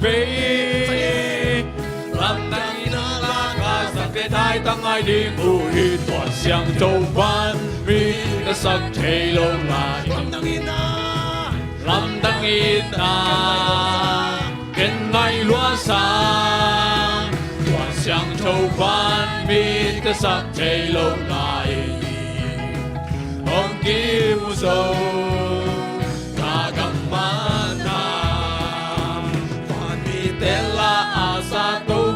飞。lâm đăng na la ca sắc thế thái tăng ai đi ngủ hi toàn xiang châu ban mi cái sắc thế lâu lại lâm đăng na kiến ngay lúa sang toàn xiang châu ban mi cái sắc thế lâu lại ông kim sâu ta cầm mana van mi tela asa tu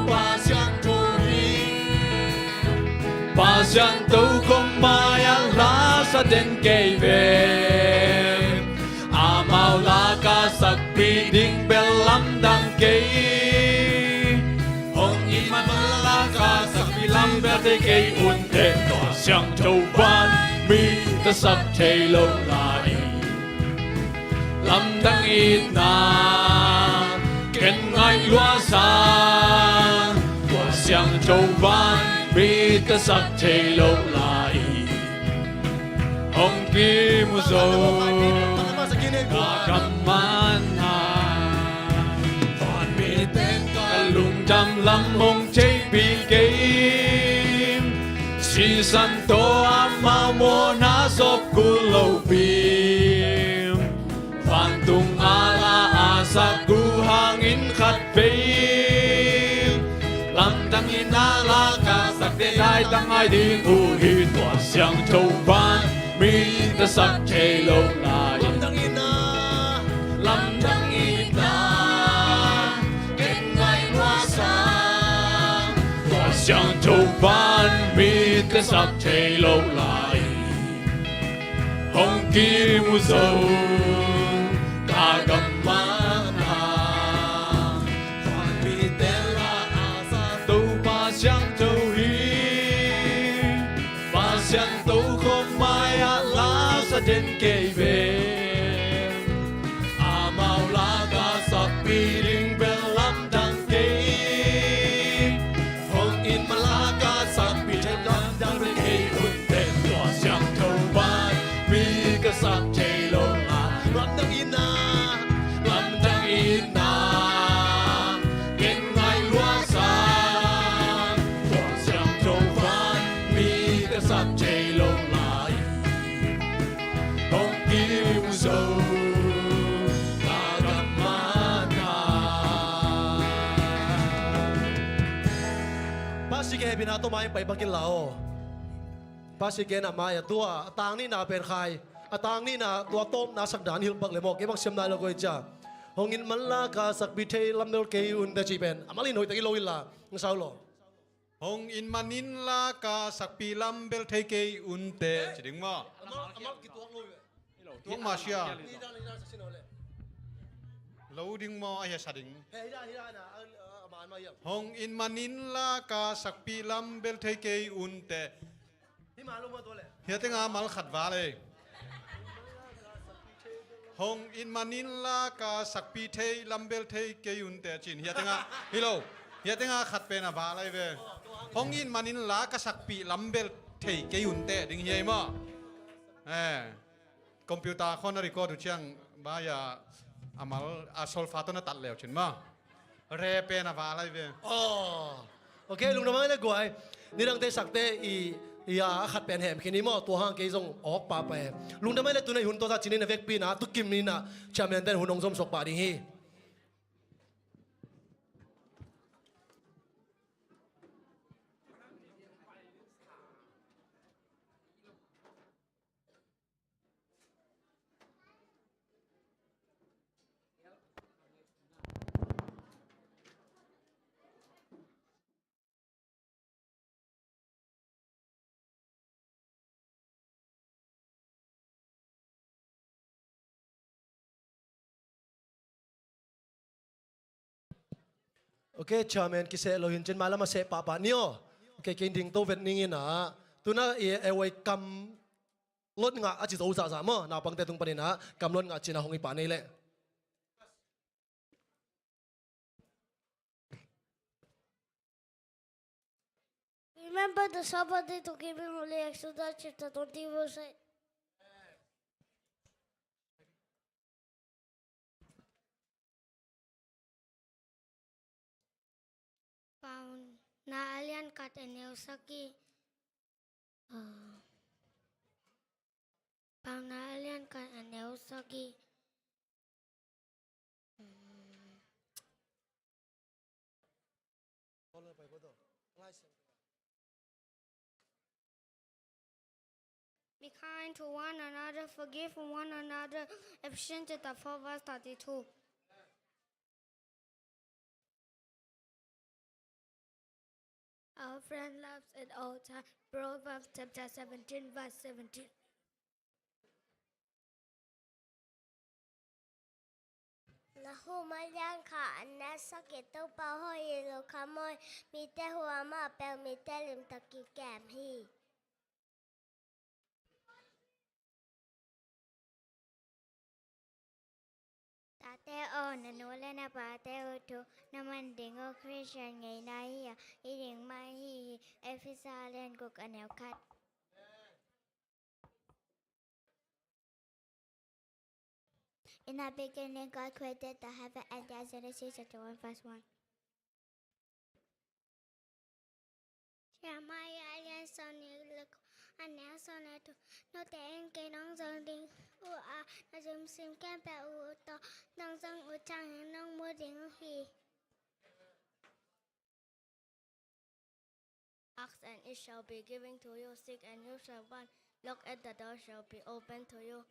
pa siang tu không mai la sa den kei ve amau la ka sak pi ding bel lam dang kei hong in man la ka sak pi lam bel te kei un te to siang châu ban mi ta sak te lo lai lam dang in na ken ngai lua sa to siang châu ban mi cái sắc thế lâu lại ông kim dâu cả cầm man hà còn mi tên cả lùng trăm lắm ông chơi bị game si san to ama mo na sop ku lâu bim phan tung ala asa ku hangin khat bim lam dang ina la ka sắc thế thái tăng ai đi ngủ hi tỏa xiang châu ban mi cái sắc thế lâu lại lâm dang ina kết ngay hoa sang tỏa xiang châu ban mi cái sắc thế lâu lại hồng kim dâu cả cầm man xiang châu hi ba xiang tu không mai la sa den kei ve amau la ka sak pi ding bel lam dang kei hong in ma la ka sak pi chen lam dang re kei un te to xiang châu ban mi ka sak chei lo la lam dang ina sắc chei lâu lại hong kim dâu ta cầm mana pasi ke bina to mai pai bakin lao pasi ke na mai tua tang ni na pen khai atang ni na tua tom na sak dan hil bak le mo ke bak sem na lo ko cha hongin man la ka sak bi thei lam dol ke un da chi pen amalin hoi ta ki lo ila ng sao lo hong in manin la ka sakpi lam bel thei ke unte chiding ma amal ki tuak lo tuang ma sia ni da sa sin ole loading mo ay sading he hi da na aman ma yam hong in manin la ka sakpi lam bel thei ke unte hi ma lo ma to le hi tenga mal khat wa le hong in manin la ka sakpi thei lam bel thei ke unte chin hi tenga hello hi tenga khat pe na ba lai ve hong in manin la ka sakpi lam bel thei ke unte ding hi ma computer khon record du chang ba ya amal asol fato na tat leo chin ma re pe na va lai ve okay lung na ma le guai ni dang te sak te i ya khat pen hem khini mo to hang ke jong ok pa pa lung na ma le tu nei hun to sa chin na vek pi na tu kim ni na chamen ten hunong som sok pa ding hi okay chairman ki se lo hin chen mala ma se pa pa nio okay kin ding to vet ning ina tu na e wai kam lot nga a chi zo sa sa mo na pang te tung pa ni na kam lot nga china hong i pa nei le Remember the Sabbath day to keep him holy. Exodus chapter 20 verse 8. Na alian kat enel saki. Pang na alian kat enel saki. Be kind to one another, forgive one another. Ephesians chapter 4 verse 32. Our friend loves at all times. Proverbs chapter 17 verse 17. Na humayan ka anna sakit to pa hoy lo kamoy mi te huwa ma pel mi te lim taki kem hi. Tate o nanula na pate o to naman ding o Christian ngay na hiya iding mahi efisalian ko kanel kat. In the beginning, God created the heaven and the earth. Genesis chapter 1 verse 1. Jeremiah alian son lực anh éo son này tu nó tên cây nông dân đinh u à nó dùng sim kem bè u to nông dân u trang nông mua đinh hi. Ask and it shall be given to you. Seek and you shall find. Look at the door shall be opened to you.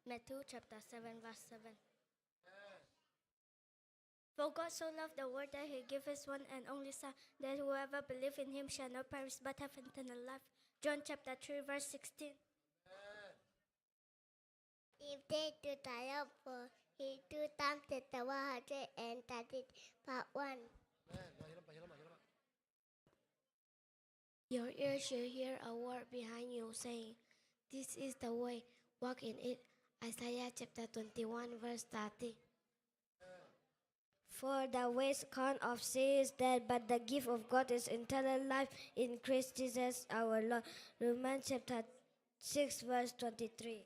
Matthew chapter 7 verse 7. For God so loved the world that he gave his one and only Son, that whoever believes in him shall not perish but have eternal life. John chapter 3 verse 16. If they do tie up for he do time to the 130 part 1. Your ears shall hear a word behind you saying, this is the way, walk in it. Isaiah chapter 21 verse 30. For the waistcoat of sin is dead, but the gift of God is eternal life in Christ Jesus our Lord. Romans chapter 6 verse 23.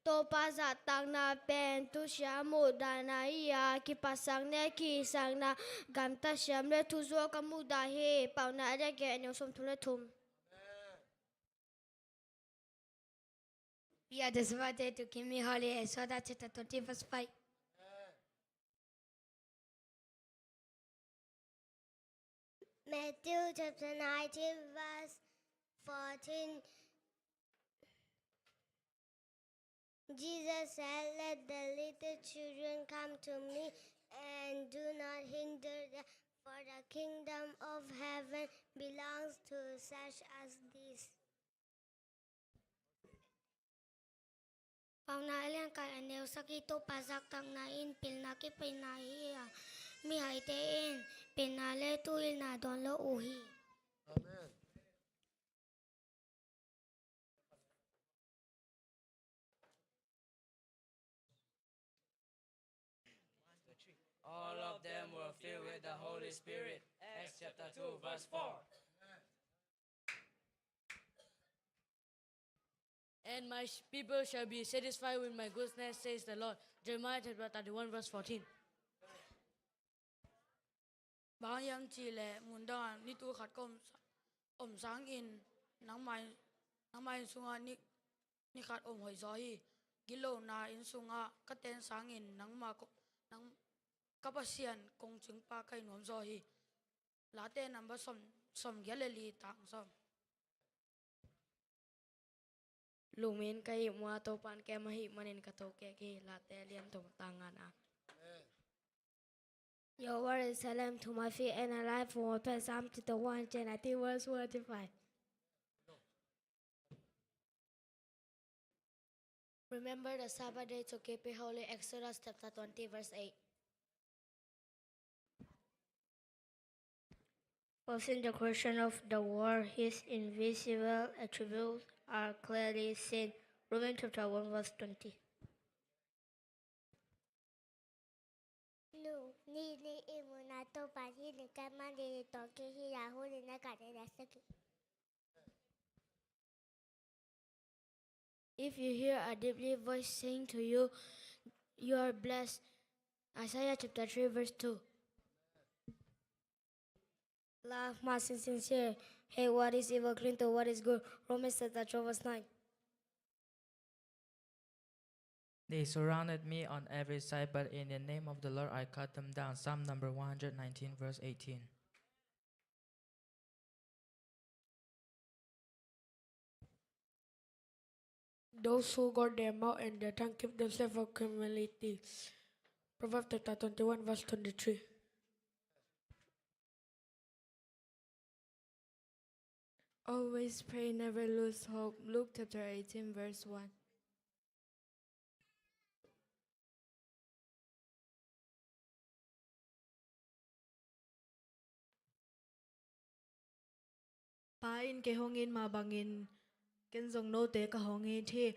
To paza tang na pen tu shamu dana iya ki pasang ne ki sang na gamta sham le tu zo kamu da he pau na de ge no som tu le tum. We are decided to keep me holy. Exodus chapter 20 verse 5. Matthew chapter 19 verse 14. Jesus said, let the little children come to me and do not hinder them, for the kingdom of heaven belongs to such as these. Pau na alian ka anel sakito pasak tang na in pil na ki pinaiya mi hai te in pinale tu il na don lo uhi. Amen. All of them were filled with the Holy Spirit. Acts chapter 2 verse 4. And my people shall be satisfied with my goodness, says the Lord. Jeremiah chapter 31 verse 14. Bang yang chi le munda ni tu khat kom sang in nang mai sunga ni khat hoi zo hi gilo na in sunga ka ten sang in nang kapasian kong chung pa kai nom zo hi la te number som galeli tang som Lumin kai mua to pan ke mahi manin ka to ke la te lian to tangan a. Your word is a lamp to my feet and a light for my path. Psalm chapter 190 verse 45. Remember the Sabbath day to keep it holy. Exodus chapter 20 verse 8. Posing the question of the word, his invisible attributes are clearly seen. Romans chapter 1 verse 20. If you hear a deeply voice saying to you, you are blessed. Isaiah chapter 3 verse 2. Love must be sincere. Hate what is evil, cling to what is good. Romans chapter 12 verse 9. They surrounded me on every side, but in the name of the Lord I cut them down. Psalm number 119, verse 18. Those who guard their mouth and their tongue keep themselves from criminality. Proverbs chapter 21 verse 23. Always pray, never lose hope. Luke chapter 18, verse 1. Pain ke hongin mabangin ken zong no te ka hongi thi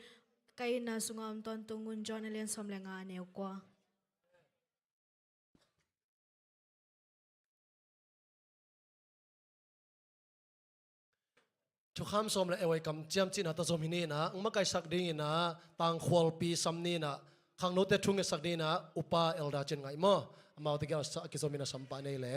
kai na sungam ton tungun John Alien somlenga neu kwa. chu kham som la ewai kam chiam chin ata zom hini na ma kai sak ding na tang khwal pi sam ni na khang no te thung e sak ni na upa elda chen ngai mo amau te ga sa ki zomina sampa nei le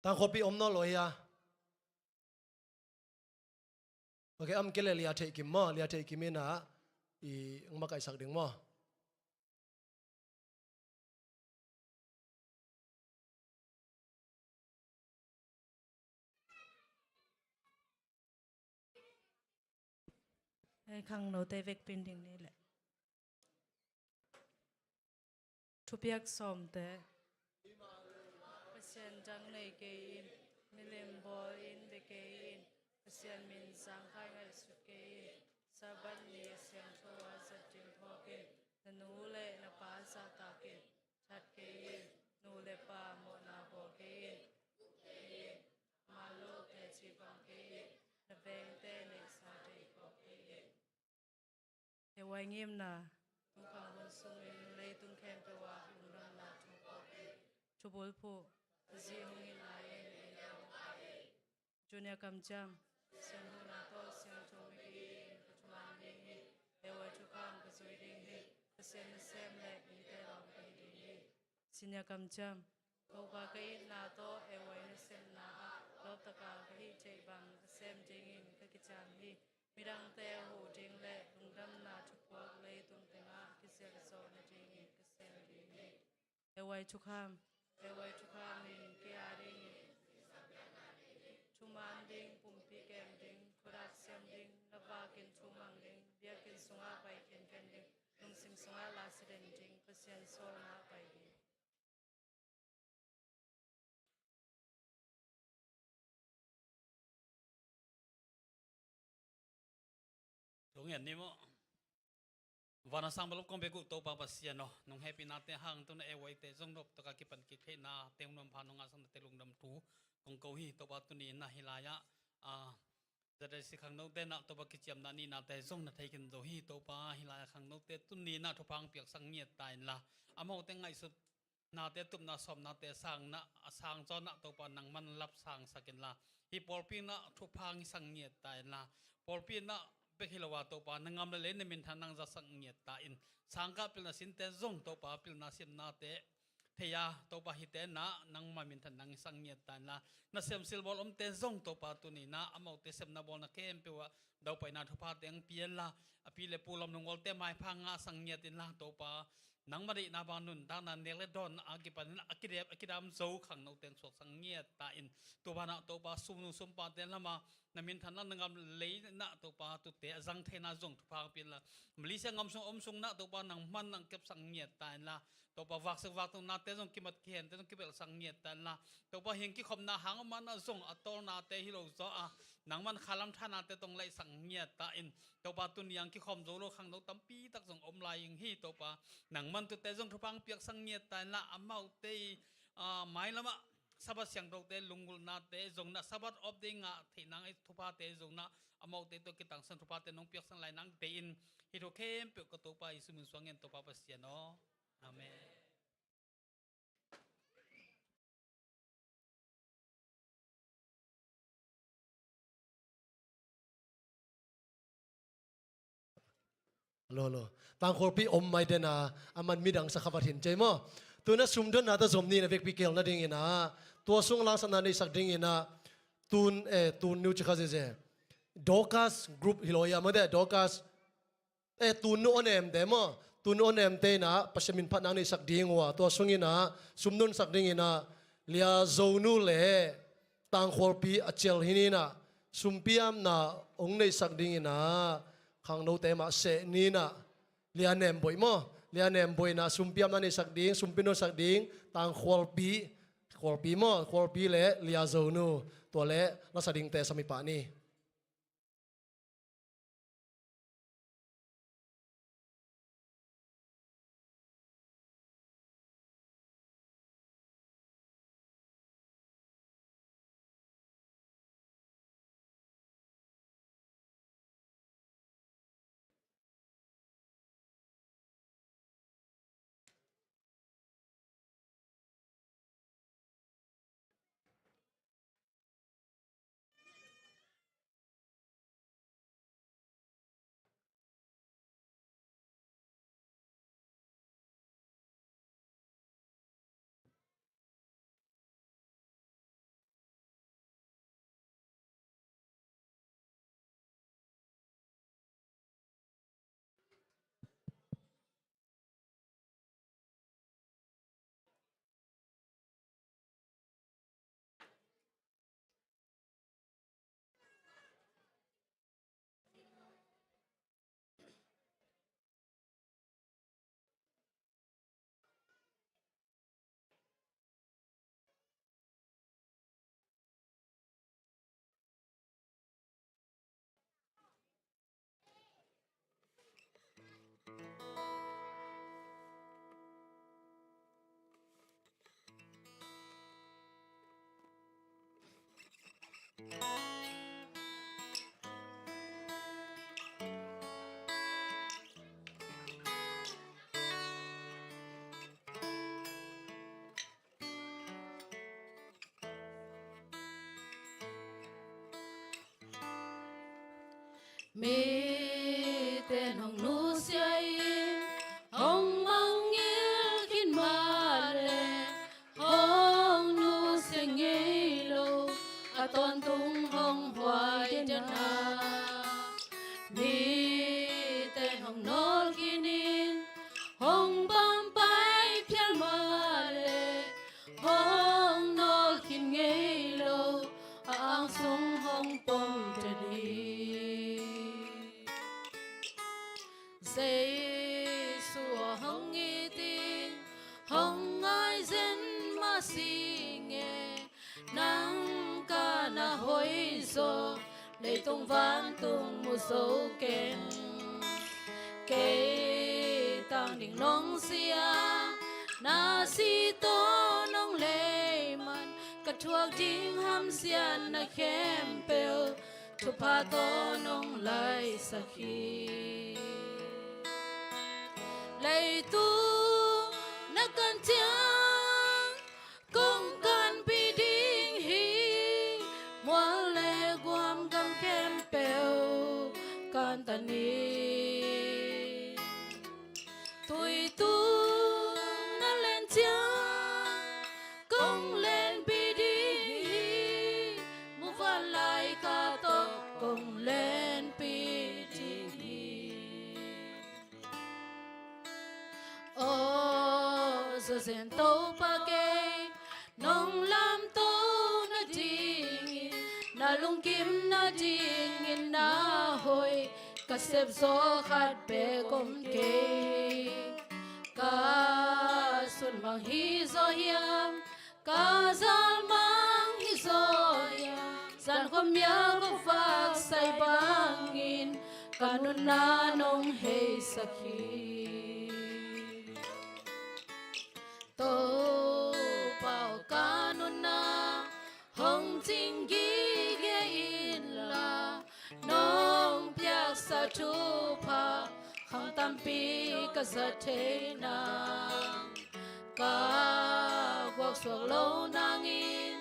tang khwal pi om no lo ya okay am kele lia the kim mo lia the kim na i ma kai sak ding mo Khang no te vek pin ding ni le. Thupiak som te pasien jang nei ke in milem boy in de ke in pasien min sang khai ngai su ke in saban ni siang thoa sa jing pho ke nu le na pa sa ta ke chat ke in nu le pa mo na bo ke in ma lo te chi bang ke in na veng te nei sa te ko ke in e wai ngim na tung khang hon sung in le tung khem pe wa lung ram na thu ko chu bol phu ji hung in la in junior kam cham sem hu na to sem cho mi ki ku chuan ding hi e wai chu kham ka soi ding hi ka sem na sem le i te ram ka ding hi senior kam cham ko ka ka in na to e wai na sem na a lo ta ka hi che bang ka sem ding in ka ki chan hi mirang te hu ding le lung ram na thu ko le tung te nga ki se ka so na ding in ka sem ding hi e wai chu kham in ki a ding Chuman ding, pumpi kem ding, kurak sem ding, navakin chumang ding, biakin sunga pai ken ken ding, nung sim sunga la siden ding, pasien sol na pai ding. Tụng hiện đi mô và nó sang balok công việc tàu pa pasien no nong happy na te hang tu na e wai te jong nop to ka kipan ki the na tem nom pha nong asang te lung dam tu kong ko hi to pa tu ni na hilaya zada si khang no te na to pa ki chiam na ni na te jong na thai kin zo hi to pa hilaya khang no te tu ni na thopang piak sang ngiat tai la amo te ngai su na te tup na som na te sang na sang cho na to pa nang man lap sang sakin la hi polpi na thopang sang ngiat tai la polpi na pe hilawa to pa nangam le ne min thanang za sang ngiat ta in sangka pil na sin te zong to pa pil na sim na te theya to pa hi te na nang ma min thanang sang ngiat ta la na sem sil bol om te zong to pa tu ni na amau te sem na bol na kem pe wa dau pai na thopa teng pian la api le pulam nong wol te mai phanga sang ngiat in la to pa nang ma ri na ba nun ta na ne le don agipan akidam zo khang no ten sok sang ngiat ta in to ba na to pa sum nu sum pa te lama na min than na ngam le na to pa tu te zang the na zong phang pin la Malaysia ngam sung om sung na to pa nang man nang kep sang ngiat ta la to pa wak se wak tu na te zong kimat khen te zong kibel sang ngiat ta la to pa hing ki khom na hang man na zong atol na te hi lo zo a nang man khalam thana te tong lai sang ngiat ta in to pa tu niang ki khom zo lo khang no tam pi tak zong om lai ing hi to pa nang man tu te zong phang piak sang ngiat ta la amau te mai lama sabat siang dok te lungul na te zong na sabat of de nga the nang ai thupa te zong na amau te to kitang san thupa te nong piak sang lai nang te in hi ro khem pe ko to pa isu min swang en to pa pasien no amen. lo tang khol pi om mai de na aman mi dang sa khabat hin chei mo tu na sum don na ta zom ni na vek pi kel na ding ina tua sung lang san na ni sak ding ina tun nu chi khaze je Dorcas group hiloya ma de Dorcas tun nu onem de mo tun onem te na pasyamin phat nang ni sak ding wa tua sung ina sum nun sak ding ina lia zonu le tang khol pi achel hinina sumpiam na ong nei sak ding ina khang no te ma se ni na lianem boy mo lianem boy na sumpiam na ni sak ding sumpino sak ding tang khol pi mo khol pi le lia zonu to le la sa ding te sami pa ni mi tên hồng nu say hồng mang yêu kinh ma lệ hồng nu say nghe lâu à toàn tung hồng hoài chân à mi tên hồng nol kinin hồng bam bay phiar ma lệ hồng nol kin nghe lâu ang sung hồng pom chân say sủa hồng nghi tin hồng ai dân mà si nghe nắng ca na hoi zo để tung van tung một số kén kê tang ding nong sia na si to nong lệ man cả chuộc ding ham xian na khem pel chu pa to nong lai sakhi lạy tu na kan tiang kong kan pi ding hi mua lệ guam gam kem pel kan tani tui tu na lên tiang kong lên pi ding hi mu van lai ka to kong lên pi ding hi giờ sen tô pa ke nong lam tô na ding na lung kim na ding na hoi ka sep zo khat pe kom ke ka sun mang hi zo hiam ka zal mang hi zo hiam san khom ya ko fak sai bangin kanun na nong hei sakhi tô bao kanun na hong jing gi ge in la nong piak sa tu pa khang tam pi ka sa the na ka guak suak lo nang in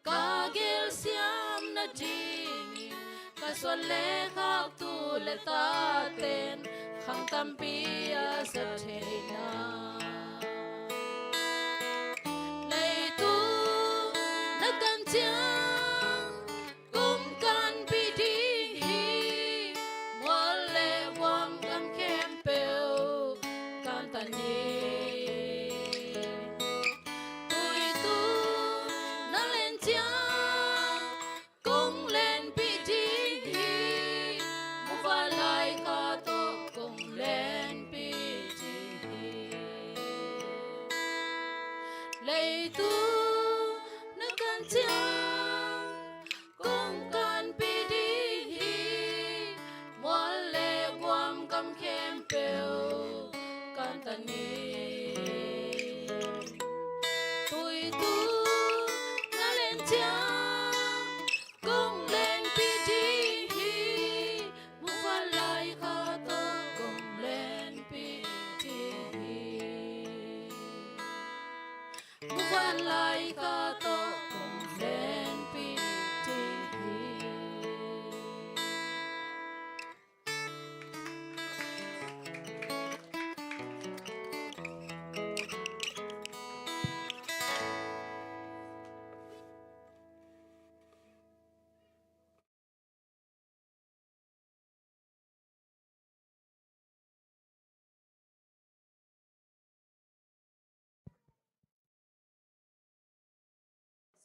ka gel siam na jing ka son le khak tu le ta ten khang tam pi a sa the na lấy tu na kan chiang cùng can pi đi mua lệ quam kan kem peo can tan đi tui tu na lên chiang cùng lên pi đi mua va lại ca to cùng lên pi đi lấy tu na kan chiang cùng can pi đi mua lệ quam cam kem peo can tan đi tui tu na lên chiang cùng lên pi đi mua va lại ca to cùng lên pi đi mua va lại ca to cùng lên pi đi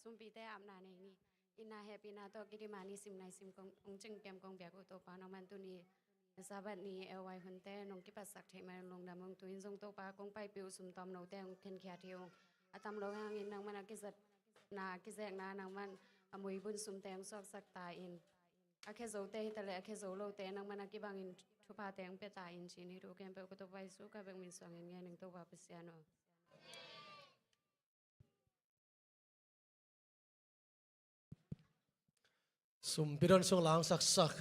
sum pi te am na nei ni ina happy na to kiti mani sim nai sim kong ong ching kem kong bia ko to pa no man tu ni sabat ni ly hun te nong ki pasak the ma long na mong tu in jong to pa kong pai piu sum tom no te ong khen khia thiong atam lo hang in nang man ki zat na ki zek na nang man amui bun sum te ong sok sak ta in a khe zo te ta le a khe zo lo te nang man ki bang in thu pa te ong pe ta in chin hi ru kem pe ko to pai su ka beng min song in nge ning to pa pasiano sum piron sung lang sak sak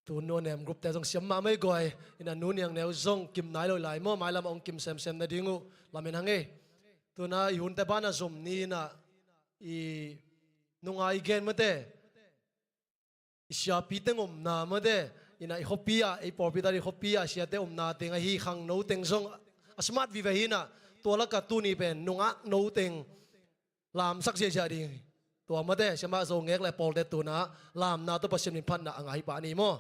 tu no nem group te jong siam ma mai goi ina nu niang neu zong kim nai lo lai mo mai lam ong kim sem sem na dingu lamin hange tu na i hun te bana zum ni na i nungai gen mate i sia pi teng om na mate ina i hopia i popitari hopia sia te om na teng hi khang no teng zong asmat vi ve hina to la ka tu ni pen nunga no teng lam sak je ja dingตัวมาเด้ใช่ไหมโซงเงกและปอลเดตัวนะลามนาตัวประชิมนิพันธ์นะอังไงป่านี้มั้ง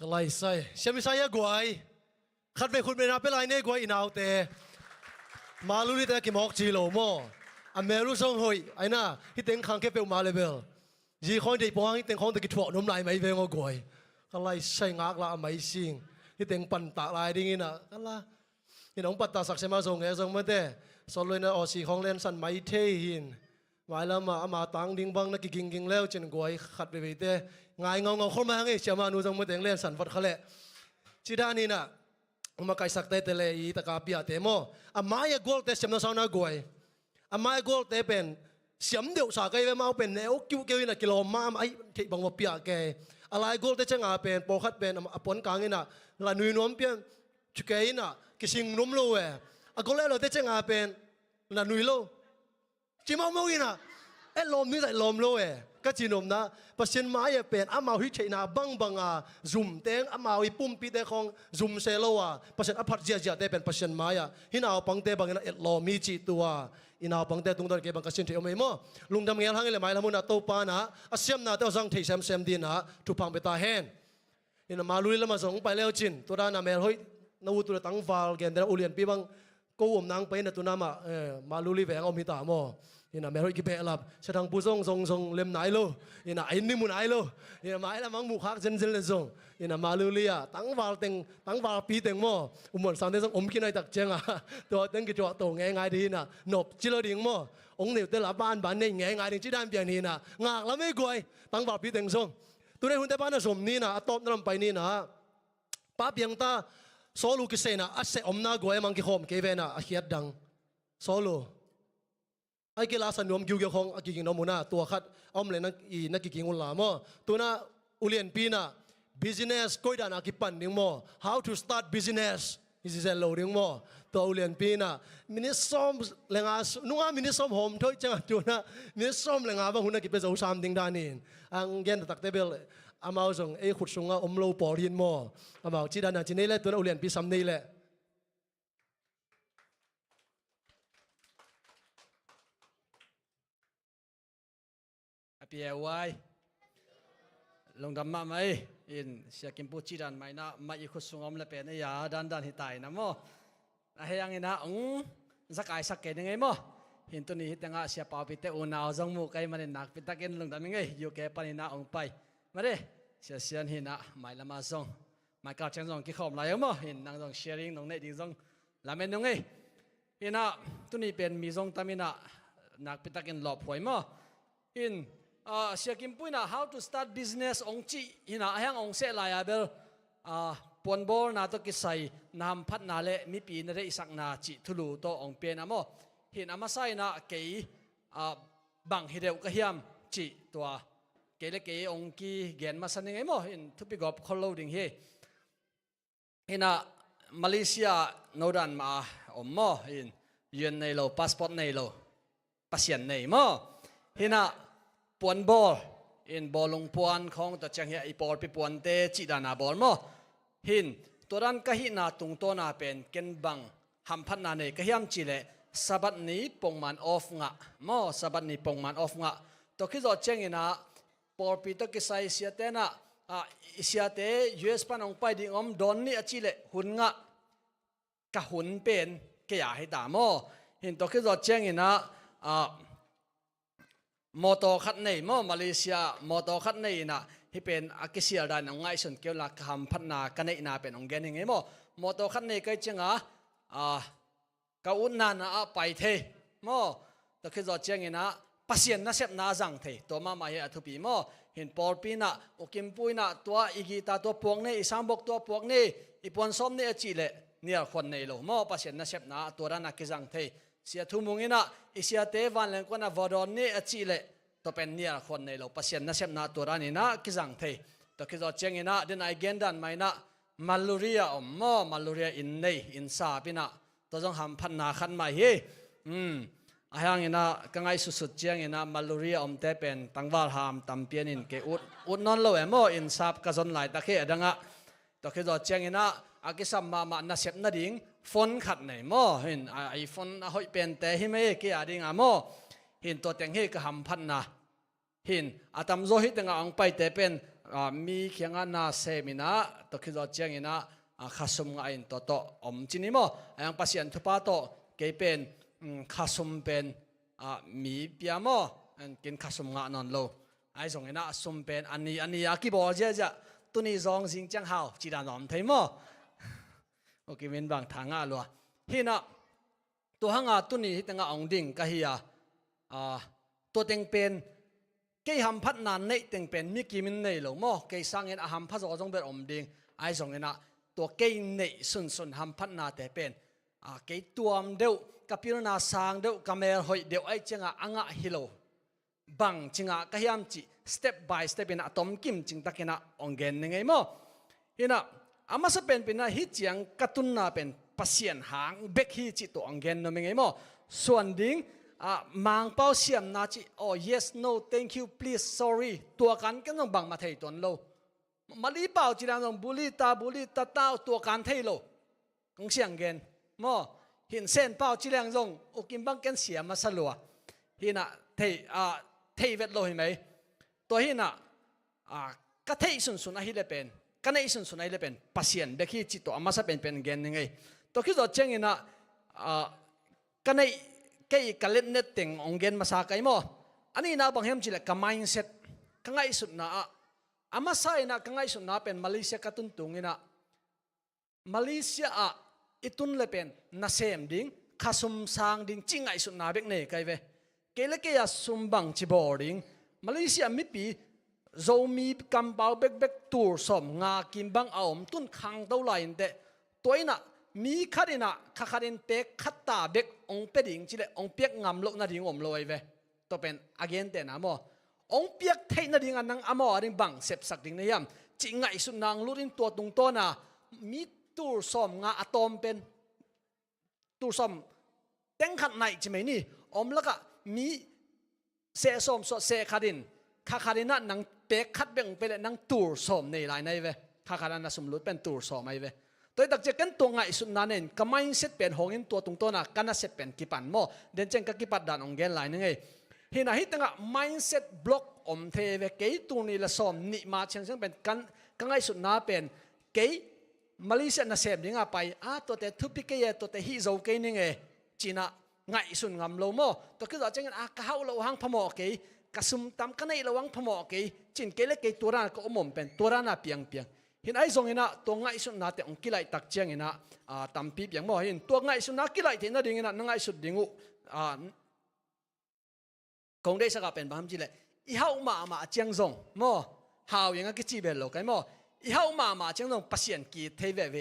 ก็ไล่ใส่เชื่อไม่ใช่ยังกวยขัดไปคุณเป็นอะไรเป็นไรเนี่ยกวยอินเอาแต่มาลุนี่แต่กี่หมอกจีโลโม่อเมรุส่งหอยไอ้น่ะที่เต็งขังแค่เปลมาเลยเบลยีคอยได้ปองที่เต็งของตะกี้ถั่วนมลายไม่เวงก็กวยก็ไล่ใส่งักละไม่ซิงที่เต็งปั่นตาลายดิ้งน่ะก็ละที่น้องปัตตาสักเสมาส่งเอส่งมาเต้สอนเลยนะออสีของเล่นสันไม่เทหินหมายแล้วมาตังดิ้งบังนักกิงแล้วจนกวยขัดไปเต้ง่ายเงาคนมาไงเชื่อมานูส่งมาเต็งเล่นสันฟัดเขาแหละจีด้านนี้น่ะมาไกสักเตเลยอีตะกาเปียเตโมมายากอลเตเสียมน้าสาวน่ากวยมายากอลเตเป็นเสียมเดียวสากไอ้เวมาเป็นแนวกิ้วน่ะกิโลมาไอ้ที่บังว่าเปียแกอะไรกอลเตจะงาเป็นปอคัดเป็นปนกลางนี่น่ะละนุยน้อมเปียชุกไอ้น่ะกิสิงนุ่มโลเอก็เลยเราเตจะงาเป็นละนุยโลจิมเอาอีน่ะลมนี่ใส่ลมโลก็จีนมนะปัจจัยมาอย่าเป็นอามาหิเชน่าบังซุ่มเต็งอามาหิปุ่มปีเตของซุ่มเซโลปัจจัยอภัทเจียเตเป็นปัจจัยมาอย่าหินาปังเตบังนะลมมีจิตตัวหินาปังเตตรงนั้นเก็บังกสินเทอไม่มั่วลุงดำเงี้ยทั้งเลยไม่ละมุนนะโตปานะอาเซียมนะเต้าสังเทเซมดีนะทุพังไปตาเห็นหินามาลุยละมาส่งไปแล้วจินตัวด้านน่ะเมลเฮ้ยนาวูตัวตั้งฟาลเกนเดอร์อุเลียนปีบังกูอมนางไปนะตัวน้ำมาลุยแหวงเอามีตาโมนี่นะแม่รถกิเปลับเสด็จผู้ทรงเล่มไหนโลนี่นะไอ้นี่มุนไหนโลนี่นะมาไอ้ละมังมุขฮักเซนเลยทรงนี่นะมาลูเลียตั้งวาลปีเต็งโมอุมวันสันเดชกินไอ้ตักเจงตัวเต็งกิจวัตรตัวง่ายดีนะนบจิโลดิ่งโมองเดียวเตละบ้านนี่ง่ายดิ่งจีด้านเปียนี่นะงากแล้วไม่กวยตั้งวาลปีเต็งทรงตัวในหุ่นแต่บ้านน่ะสมนี่นะตบน้ำไปนี่นะป้าเปียงตาโซลูกิเซนะอัศเซอมนากวยมังกิโฮมเกเวนะอาเฮียดดังโซลูไอ้กีฬาสนุมกิวเกี่ยวของกิงน้องมุน่าตัวขัดอมเลยนักกิงอุลามอตัวน่ะอุเลียนปีน่ะ business ก้อยดานักกิปันดิ้งโม how to start business นี่สิเซลโลดิ้งโมตัวอุเลียนปีน่ะมินิซอมเลงานุ่งมินิซอมหอมถ้อยจังตัวน่ะมินิซอมเลงาบางหุ่นนักกิเป็นจะอุสามดิ้งดานินอังเกนตักเตเบลอามาส่งไอ้ขุดส่งอมโลปอรินโมอามาจีดานาจีนี่แหละตัวน่ะอุเลียนปีซ้ำนี่แหละเปียไว้ลงดำมาไหมอินเสียกิมพูจีดันไหมนะมาอีกุสุงอมละเป็นยาดันหิตายนะโมเฮียงอินะสักไอสักเกนยังไงโมหินตัวนี้ตั้งอาเสียป่าปิเตอุนาวจังมุกไอมันนักปิตากินลงดำยังไงอยู่แก่ปนินาองไปมาดิเสียนหินะไม่ละมาส่งไม่กล้าเชิงส่งกี่ขอมไรโมหินนั่งส่งเชียร์ริงตรงนี้ดีส่งละเมนยังไงหินะตัวนี้เป็นมีส่งตามินะนักปิตากินหลบหวยโมหินเสียกิมปุยนะ how to start business องจีหินะยังองเสลายเบลปวนบอลนาตัวกิใส่นำพัดนาเละมีปีนได้สักนาจิทุลูตัวองเปียนอโมหินอามาไซนะเกยบังฮิเดวกะเฮียมจิตัวเกยเล็กเกยองกีเกนมาสันยังไงโมหินทุบปีกอบคอลโลดิ้งเฮหินะมาเลเซียโนดันมาอมโมหินยืนในโลพาสปอร์ตในโลปัสยันในโมหินะปวนบอลอินบอลลงปวนของตัวเชียงเฮียอีบอลไปปวนเตจิดานาบอลโมหินตัวนั้นก็หินาตุงตัวนาเป็นเกนบังหัมพันนาเนก็เฮียมจิเลสบัดนี้ปงมันออฟงะโมสบัดนี้ปงมันออฟงะตัวคิดว่าเชียงเฮียบอลปีตัวกิไซเสียเตนะเสียเตยูเอสปันองไปดิ่งอมดอนนี่จิเลหุ่นงะกะหุ่นเป็นเกียให้ตาโมหินตัวคิดว่าเชียงเฮียมอโตขัดในมาเลเซียมอโตขัดในนะที่เป็นอากิเซียได้นองไงส่วนเกี่ยวกับคำพัฒนากันในนาเป็นองเกนยังไงมอโตขัดในก็จังกาอุนนานะไปเทมอตัวคือจะจังนะปัสยันนะเสพนาจังเทตัวมาเฮียทุปีมอเห็นปอลปีนะโอกิมปุยนะตัวอีกีตาตัวพวงนี่อิสามบกตัวพวงนี่อีปวนซ้อมนี่จีเล่เนี่ยคนในโลมอปัสยันนะเสพนาตัวนั้นนักจังเทเสียทุ่มงอินะอิเสียเตวันเลงก็นะวอดอนนี่จีเล่ตัวเป็นเนี่ยคนในโลกปัสยันนะเสพนาตัวนั้นนี่นะกิจังเทตัวคิดว่าเจงนะเดินไอเกนดันไม่นะมาลูเรียมาลูเรียอินในอินซาปินะตัวจงหำพันนาขันมาเฮอายังนะกังไอสุดเจงนะมาลูเรียเตเป็นตั้งวาลหามตั้มเปียนินเกอุดนอนโลเอโมอินซาบกระสนไหลตะเคียดังะตัวคิดว่าเจงนะอากิสัมมานะเสพนาดิ่งฟอนขัดในโมเห็นไอฟอนหอยเป็นแต่ฮิเมเกียดิ่งอะโมเห็นตัวเต็งเฮก็หำพันนาหินอาตมโซฮิตงอังไปแต่เป็น มีเขียงนาเซมินะตัวคิดว่าเจียงนะข้าสมงอินโตอมจินิโมยังภาษาทุปาโตเกเป็นข้าสมเป็นมีเปียโมกินข้าสมงานนโลไอ้ส่งนะสมเป็นอันนี้อากิบอกจะตัวนี้ซองสิงจังหาวจีดานอมเทมโอเคเป็นบางทางอ่ะลัวฮินะตัวหางาตัวนี้ที่ตั้งองดิ่งก็เฮียตัวเต็งเป็นเกี่ยมพัดนานในเต็งเป็นมีกี่มินในหลงโมเกี่ยสังเงินอาหารพัดจงเป็นอมดิ่งไอ้ส่งนะตัวเกี่ยในสุนหำพัดนาแต่เป็นเกี่ยตัวมเดียวกับพิรนาสางเดียวกับเมลหอยเดียวไอ้จังอ่างฮิโลบังจังก็เฮียมจี step by step เป็นอะตอมกิมจิงตะกินะองเกนยังไงโมฮินะอามาสเป็นนะฮิจังกตุนนาเป็นปัสยนหางเบกฮิจิตัวองเกนนั่นยังไงโมส่วนดิ่งมังเป้าเสียมนาจิoh yes no thank you please sorry ตัวกันก็ต้องบังมาเทยตัวโลมาลีเป้าจีรังต้องบุลีตาเต้าตัวกันเทยโลกงเสียงเกนโมหินเส้นเป้าจีรังต้องอุกิมบังกันเสียมาสลัวหินะเทยเวทโลเห็นไหมตัวหินะก็เทยสุนนะฮิเลเป็นกันในสุนนะฮิเลเป็นปัสยนเบกฮิจิตัวอามาสเป็นเกนยังไงตัวคิดว่าเจงนะกันในเกี่ยกับเล่นเน็ตติงองเกนมาสักไอ้โมอันนี้นะบางแห่งจิเลกับ mindset กังไงสุดนะอามาใส่นะกังไงสุดนะเป็นมาเลเซียกตุนตุงนะมาเลเซียอิตุนเลยเป็นนาเซมดิ้งข้าสมสางดิ้งจิงไงสุดนะเบกเน่ไกเวเกลเกียสมบังจิบอดิ้งมาเลเซียมิปีโซมีกำเปาเบกตูร์สมงากิมบังเอาตุนขังเท่าไหร่เดตัวน่ะมีขัดนะขัดเป็กขัดตาเบกองเป็ดหญิงจิเลองเปียกงามโลนาดิ่งอมลอยเวตัวเป็นอาเกนเตนะโมองเปียกเทนนาดิ่งอันนังอมอดิ่งบังเสพสักดิ่งเนี่ยจิงไงสุดนางลุดินตัวตรงตัวน่ะมีตูร์สมงาอะตอมเป็นตูร์สมเต็งขัดไหนจิไหมนี่อมแล้วก็มีเสสมสดเสขัดินขัดินนั่นนังเป็กขัดเบงเป็นนังตูร์สมในลายในเวขัดนั้นสมรุดเป็นตูร์สมไอเวตัวตักเจกันตัวไงสุดนั่นเองก็ไม่เสร็จเป็นหงินตัวตรงตัวน่ะกันน่ะเสร็จเป็นกิปันโมเดินเจงก็กิปัดด่านองเกนหลายนึงไงเห็นนะฮิตงะ mindset block อมเทเวเกยตัวนี้ละสอมนิมาเชียงซึ่งเป็นกันไงสุดน่าเป็นเกยมาเลเซียน่ะเสพยังไงไปตัวแต่ทุบพิเกยตัวแต่ฮิโซเกยนี่ไงจีน่ะไงสุดงามโลโมตัวคือเราเจงกันก้าวเราหังพมอเกยกระสุมตามกันในเราหังพมอเกยจีนเกยเล็กเกยตัวนั้นก็อมเป็นตัวนั้นน่ะเปียงเห็นไอ้ทรงเห็นนะตัวง่ายสุดนะแต่องกิไลตักเจียงเห็นนะตามปีบอย่างมอเห็นตัวง่ายสุดนะกิไลเห็นนะดิ่งเห็นนะง่ายสุดดิ่งคงได้สักเป็นบางทีเลยอีเฮามาเจียงทรงมอหาวอย่างงี้จีเบลโลกันมออีเฮามาเจียงทรงปัสยันกีเทเวเว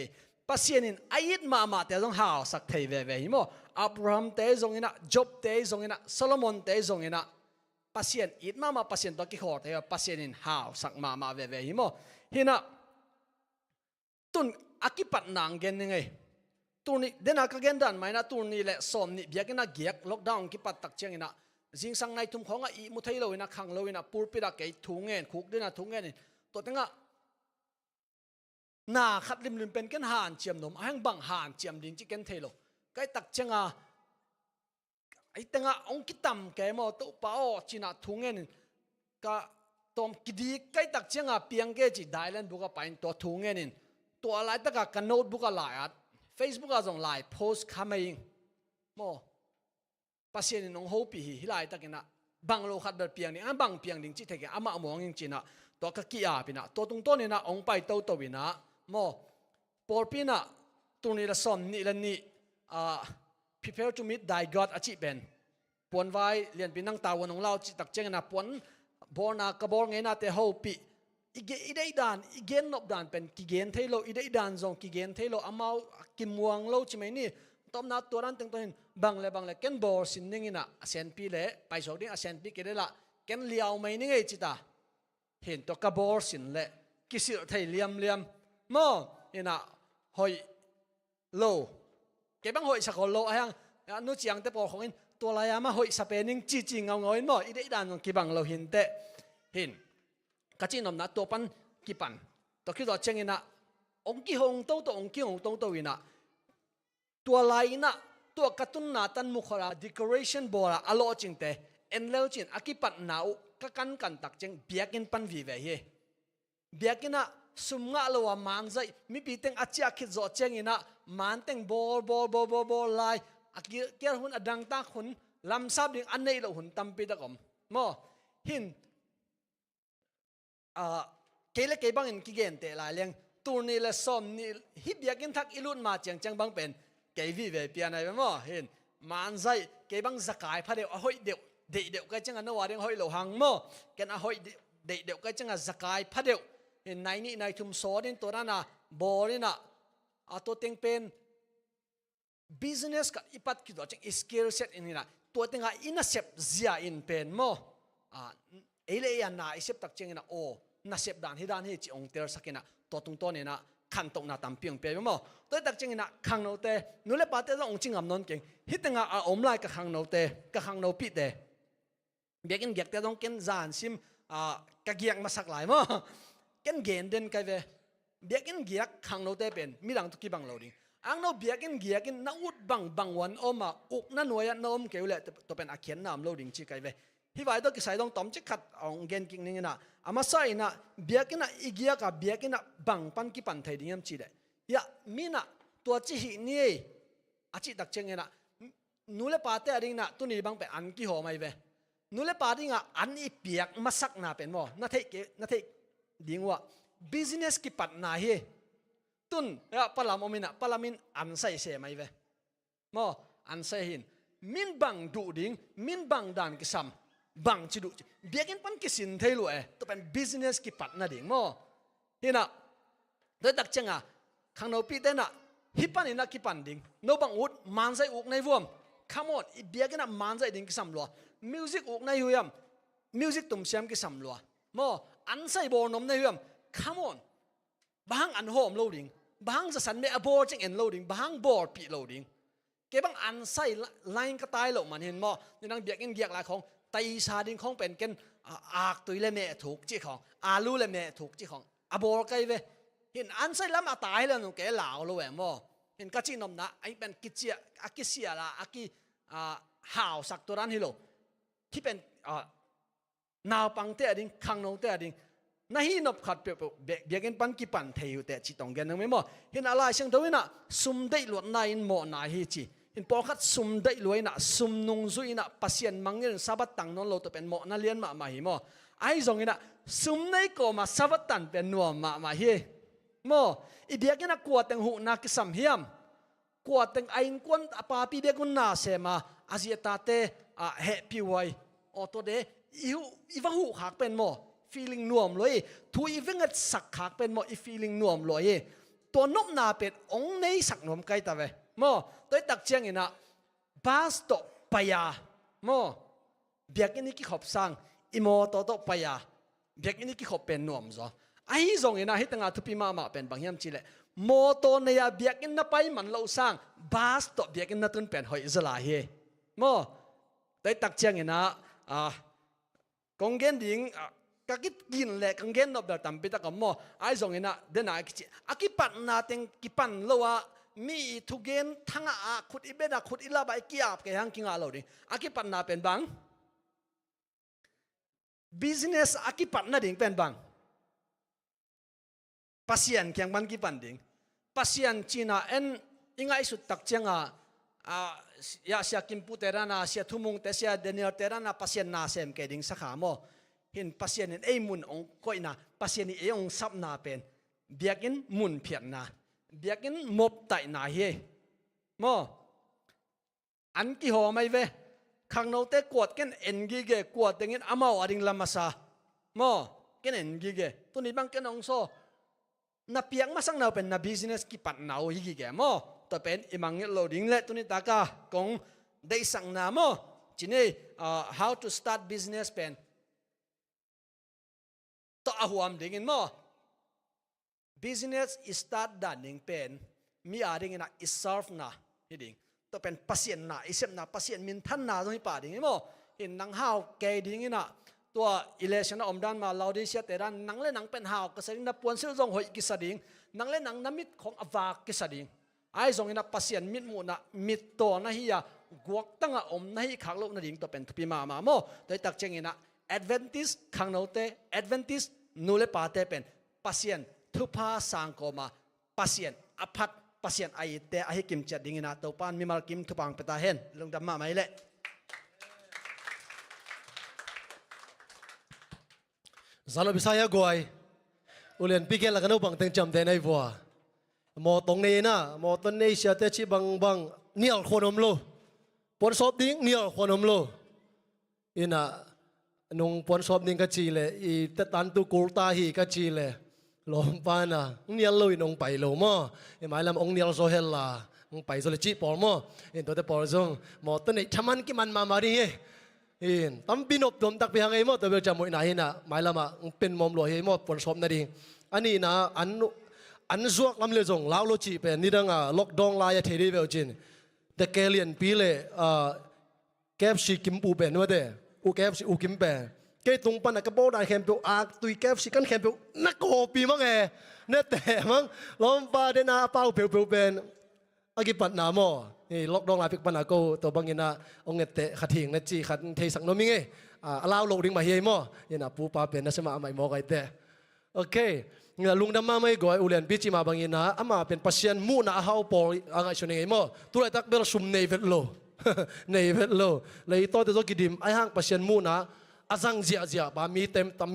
ปัสยันินไอ้ยิดมาแต่ต้องหาวสักเทเวเวมออับราฮัมเตทรงเห็นนะจ็อบเตทรงเห็นนะโซโลมอนเตทรงเห็นนะปัสยันอิดมาปัสยันตัวกิขอเทวปัสยันินหาวสักมาเวเวมอเห็นนะตุนอากิปัดนางเกนยังไงตุนนี้เดนักเกนดันไม่นะตุนนี้แหละสมนี่เบียกันนะเกียกล็อกดาวน์กิปัดตักเชียงนะจิงสังไงทุ่มของอีมุทัยเราอินะขังเราอินะปูปิดะเกยถุงเงินคุกเดนะถุงเงินตัวตั้งอ่ะนาขัดริมเป็นกันหานเจียมนมอ้างบังหานเจียมดินจิกันเทโลไกตักเชียงอ่ะไอ้ตั้งอ่ะองกิตัมแกมอตุป้าอจีน่ะถุงเงินก็ตอมกิดีไกตักเชียงอ่ะเปียงเกจิได้เล่นบุกไปตัวถุงเงินตัวอะไรตั้งแต่กันโน้ตบุ๊กอะไรอ่ะ Facebook ก็ส่งไลน์โพสต์คำเองโม่ภาษาหนึ่งหัวปีฮิไลตั้งแต่นะบางโลคัดแบบเพียงนี่บางเพียงดิ่งจิตเถกอามาหมองยิงจีน่ะตัวก็กี้อาปีน่ะตัวตรงต้นนี่นะองไปโตวินะโม่ปอปีน่ะตรงนี้ละสอนนี่ละนี่prepare to meet thy God อาชีพเป็นปวนไว้เรียนปีนั่งตาวันของเราจิตตักเจงนะปวนบอนักกระบอกไงนะแต่หัวปีอีได้ด่านอีเกนนบด่านเป็นกิเกนเทโลอีได้ด่านซองกิเกนเทโลอามากิมวงโลใช่ไหมนี่ตอมนาตัวนั้นตั้งตัวนี้บางเลยเกนบอลสินนี่นะเซนปีเล่ไปสองดิ้งเซนปีเกเดละเกนเลี้ยวไม่นี่ไงจิตาเห็นตัวกระบอลสินเล่กิสิไทยเลียมมอเห็นนะหอยโลเก็บบางหอยสักคนโลไอ้ยังนู้จียงแต่ปอของอินตัวอะไรมาหอยสเปนิงจีเงาอินมออีได้ด่านของกิบังเราเห็นเตเห็นกัจจินนนะตัวปันกิปันตัวคิดว่าเจงนะองกิหงโตองกิหงโตวินะตัวลายนะตัวกระตุ้นนาตันมุขรา decoration บัวละอโลจิงเตเอ็นเลวจินอากิปันนาวกันตักเจงเบียกินปันวิเวเฮ เบียกินะสุมงะลวมันใจมีปีเต็งอาเจียคิดโจเจงอินะมันเต็งบอลไลอาเกียร์หุ่นอดังตาหุ่นลำซับดิ่งอันนี้เราหุ่นตั้มปีตะกอมมอหินเกลเกบังอินกิเกนเตลายเลียงตัวนี้ละซ้อมนี่ฮิบเบียกินทักอิลุนมาจังบังเป็นเกวีเวเปียนายมอเห็นมันใจเกบังสกายพระเดียวอ้อยเดียวก็จังอันนั้นว่าเรื่องอ้อยเหลวหังมอแกนอ้อยเดียวก็จังอันสกายพระเดียวเห็นในทุ่มโซดินตัวนั้นนะบอลนี่นะตัวเต็งเป็น business กับอีปัดคิดว่าจัง skill set อินี่นะตัวเต็งอินเซปเซียอินเป็นมอเอเลียนนะอิเซปตักจังอินะโอน่าเซปด่านที่จีองเตอร์สักอินะตัวตรงตัวนี่นะขันตกน่าตามเปียงเปียมอตัวตักจังอินะขังโนเตนู่นเลยปาเตต้ององจิงอับนนเก่งฮิตเต็งอมไลกับขังโนเตกับขังโนปิดเตเบียกินเกียกเตต้องเก่งจานซิมกะเกียงมาสักหลายมอเก่งเกณฑ์เด่นไกเวเบียกินเกียกขังโนเตเป็นมีหลังตุกีบังเราดิอังโนเบียกินเกียกินน่าอุดบังวันอมอุกนั่นหน่วยน้อมเกลเลยตัวเป็นอาเขียนนามเราดิงจีไกเวที่ว่าตัวกิสัยต้องต้มจิขัดองเกณฑ์กิ่งนี่นะอามาใส่นะเบียกินอีเกียกับเบียกินบังปันกิปันไทยดิยมจีเลยยะมีนะตัวจีหินี่อาจิตักเจงนะนู่นเลยปาเตอริงนะตัวนี้บังเป็นอันกี่หัวไม่เวนู่นเลยปาดิงอันอีเปียกมาสักนาเป็นมอนาเทดิงว่า business กิปัดนาเฮตุนปลามินอันใส่เสียไม่เวมออันใส่หินมินบังดูดิงมินบังดันกิซัมบังจิดูเบียกินปันกิสินเทลุตัวเป็น business กิปัดนาดิงมอเห็นนะโดยตักเจงข้างนอกปีเตนะฮิปันอินักกิปันดิงโนบังอุดมันใส่อุกในวมขมอดเบียกินมันใส่ดิงกิซัมลัวมิวสิกอุกในหุยมมิวสิกตุ่มเสียมกิซัมลัวมออันใส่โบนมในหุยมcome on บางอันโฮมโหลดิ้งบางจะสันเมอโบจิงเอ็นโหลดิ้งบางบอร์ปีโหลดิ้งเก็บบางอันใส่ไลน์ก็ตายโหลมันเห็นมั้ยนี่นั่งเบียกเกียกหลายของไตชาดิ้งของเป็นกันอากตุยเลเมถูกจีของอาลูเลเมถูกจีของอโบร์ไกเวเห็นอันใส่ล้ำตายแล้วนุ่งแกเหล่าเลยมั้ยเห็นกะจีนมนะไอ้เป็นกิจอากิเสียละอากิหาวสักตัวนั้นฮิโลที่เป็นนาวปังเตะดิ้งขังนองเตะดิ้งน่าหินบขัดเปียเบียกันปันกิปันเทียวแต่จิตองกันนึงไม่หมดเห็นอะไรเช่นตัวนี้นะซุ่มได้หลวดนายหมอนาฮิจิเห็นพอขัดซุ่มได้รวยนะซุ่มนุ่งซุยนะปัสยันมังเงินสับตังนนเราตัวเป็นหมอนาเลียนมาหิมอไอ้ตรงนี้นะซุ่มได้ก็มาสับตันเป็นนัวมาฮิมออีเบียกันนะกวาดแตงหูนักสัมเฮียมกวาดแตงไอ้กวนปาปีเบียกุนนาเสมาอาเซียตาเตเฮปิไวอตัวเดอีวะหูหักเป็นหมอfeeling นวมเลยทุยวิ่งกัดสักหักเป็นหมออี feeling นวมเลยตัวนบนาเป็นองในสักนวมไกลตาเวหมอตัวตักเชียงอินะบาสโตปยาหมอเบียกินี่กี่ขอบสังอีโมโตปยาเบียกินี่กี่ขอบเป็นนวมจ้ะไอ้ทรงอินะให้ตั้งอาทุพิมาเป็นบางอย่างจีเลยโมโตเนียเบียกินน่ะไปมันเราสังบาสโตเบียกินน่ะตุนเป็นหอยอิสลาเฮหมอตัวตักเชียงอินะกงเกนดิงก็กินแหละกังเกนนบเดตัมปิตะกัมโมไอ้ส่งเงินเดน่าคิดอากิปันนาเต็งกิปันโลวะมีทุกเกนทั้งขุดอีเบดขุดอีลาบไอกิอาบแกยังกินอะไรดิอากิปันนาเป็นบัง business อากิปันนาดิ่งเป็นบัง pasien แข่งบันกิปันดิ่ง pasien จีน่าเอ็นยังไงสุดตักเจียงยาเสียกิมพูเตรานาเสียทุ่มงเตเสียเดนิเอเตรานา pasien นาเซมแกดิ่งสักขาโมเห็นปัสยานินไอ้มุนองก็อินะปัสยานิเอองซับนาเป็นเบียกินมุนเพียนนาเบียกินมบไตนาเฮมออันกี่หัวไม่เวข้างโน้ตกวดกันเอ็นกิเกกวดอย่างนี้อามาอดิงลามาซามอกันเอ็นกิเกตัวนี้บางกันองโซนับเพียงมาสังนาเป็นนับบิสเนสกี่ปันนาฮิกิเกมอตัวเป็นอิมังเงโลดิ้งเล่ตัวนี้ตากากงได้สังนามอจีนี่how to start business เป็นตัวอาหัวมดิ่งมั้ง business is start ด่านดิ่งเป็นมีอะไรดิ่งนะ is serve นะฮิดิ่งตัวเป็นปัสยันนะอิเซมนะปัสยันมินทันนะตรงนี้ป่าดิ่งมั้งเห็นนังห้าวแกดิ่งนะตัว election อมด้านมาเราได้เสียแต่ด้านนังเล่นนังเป็นห้าวก็แสดงนับปวนเสื้อทรงหอยกิสดิ่งนังเล่นนังน้ำมิดของอวากกิสดิ่งไอ้ทรงนี้นะปัสยันมิดมูนะมิดตัวนะฮิยากวกตั้งอมนะฮิขังโลกนะดิ่งตัวเป็นทุพิมาโมโดยตักเจงนะAdventist ข้างโน้ตAdventistนูเลปาเตเป็น pasien thu pha sang ko ma pasien aphat pasien ai te a hi kim chat ding ina to pan mi mal kim thu pang peta hen lung dam ma mai le zalo bisaya goai ulen pike la kanu bang teng cham te nai bua mo tong nei na mo ton nei sia te chi bang nial khonom lo pon sop ding nial khonom lo ina nung pon sop ding ka chi le I te tan tu kul ta hi ka chi le lom pa na nial lo nong pai lo mo e mai lam ong nial so hel la ong pai so le chi por mo in to te por zong mo ton nei chaman ki man ma ma ri he in tam pinop dom tak pi hang ei mo to be jam mo ina hi na mai lama ong pen mom lo he mo pon sop na ri ani na an zuak lam le zong lao lo chi pe ni dang a lockdown la ya theri ve chin the kalian pi le kep si kim pu pe no de u kep si u kim pe ke tung pan ka bo dai khem pe a tui kep si kan khem pe na ko pi mang e ne te mang lom pa de na pau pe pen agi pat na mo ni lockdown la pik pan ko to bangina ong ete khathing na chi khat thei sak no mi nge allow lo ding ma hi mo ina pu pa pe na sema mai mo kai te okay nga lungdam ma mai goi ulen bichi ma bangina ama pen pasien mu na hau por anga chune mo tu lai tak bel sum nei vet lo nei vet lo lei to te zo kidim ai hang pasien mu na azang zia ba mi tem tam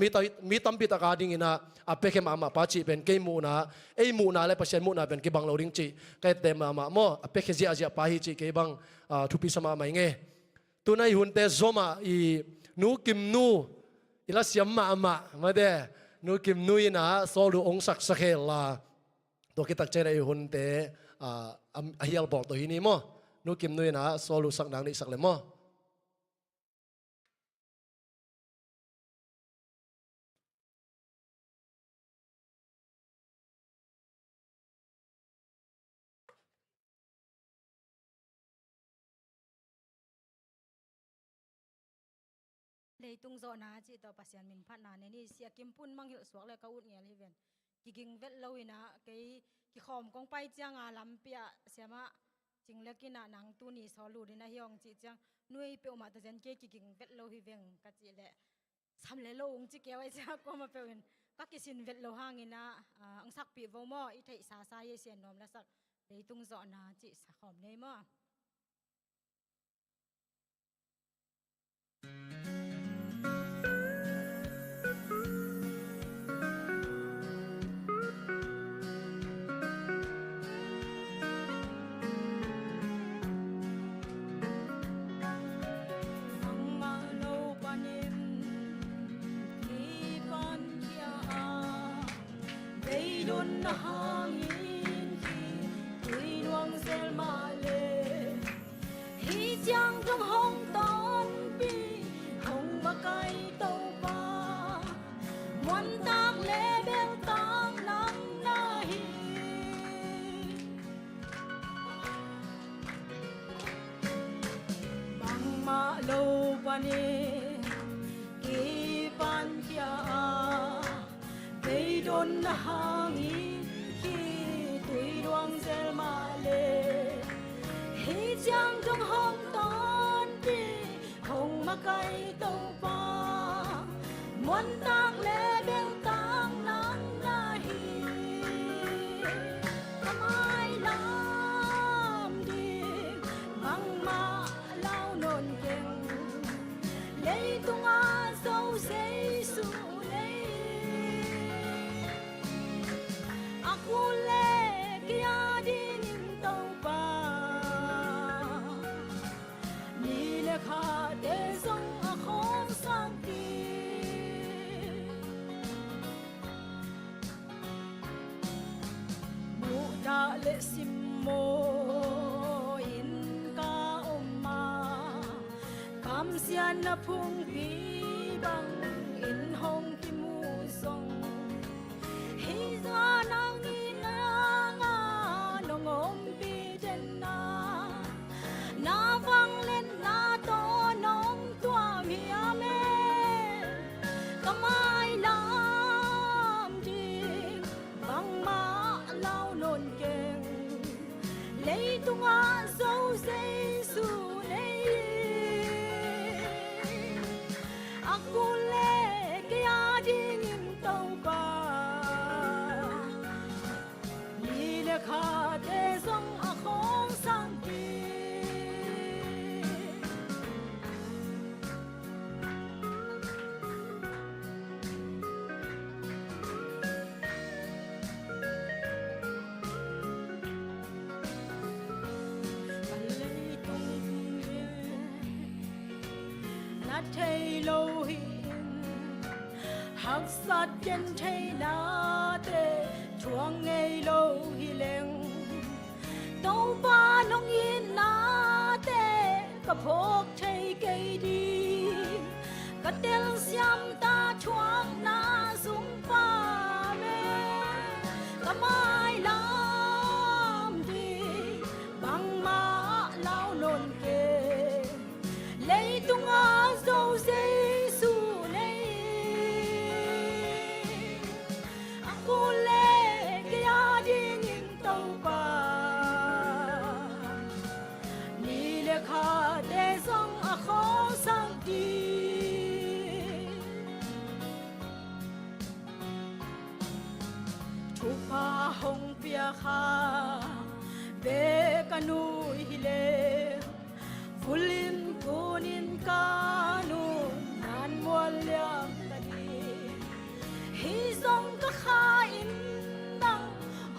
mi tam pi ta ka ding ina apeke ma pa chi pen ke mu na ei mu na le pasien mu na pen ke bang lo ding chi kai te ma mo apeke zia pa hi chi ke bang thu pi sama mai nge tu nai hun te zoma I nu kim nu ila siam ma de nu kim nui na so lu ong sak sakhel la to ki tak chere hun te a hial bol to hini mo nu kim nui na so lu sak dang ni sak le mo lấy tung gió na chỉ tao pasian min phát na này sia kim pun mang hiệu suak le ka ut ngel hi ven ki ging vet lo ina cái khom kong pai chiang a lam pia siama ching le kina nang tu ni so lu dina hiong chi chang nuôi pe ma ta jen ke ki ging vet lo hi ven ka chi le sam le lo ung chi ke wai cha ko ma pe ven ka ki sin vet lo hang ina ang sak pi vo mo I thei sa ye sian nom la sak lấy tung gió na chỉ sa khom nei mo na hangin khi tuổi luang zel ma le hi chang trong hong ton pi hong ba kai tàu ba muan tak le bel tang nang na hi bang ma lo pa ni ki pan kia Tây đôn na hangin khi tuổi luang zel ma le hi chang trong hong ton pi hong ma kai tàu pa muan tak le bel tang nang na hi kamai lam di bang ma lao non keng lấy tung a sâu say su Akule kia din tàu ba ni le kha te song a khong sang ti mu da le sim mo in ka oma kam sian na phung pi bang in hong ki mu song hi za nang na vang lên na to nong tua mía me kamai lam đi bang ma lao non keng lấy tung a dâu dây su lấy đặc sát gen thấy na tê chuang ngày lâu hi leng tàu ba nông yên na tê cặp hộp thấy cây đi cắt tel xiêm ta chuang na sung pa mê cắm ai làm đi bằng má lao nôn kê lấy tung á dâu dây su lấy aku lê cái á đi nhìn tàu ba ni lê khá để dòng á khó sang đi Chupa hong pia kha be kanui hile fulim kunin kanu nan mual liam tadi hi song ka kha in dang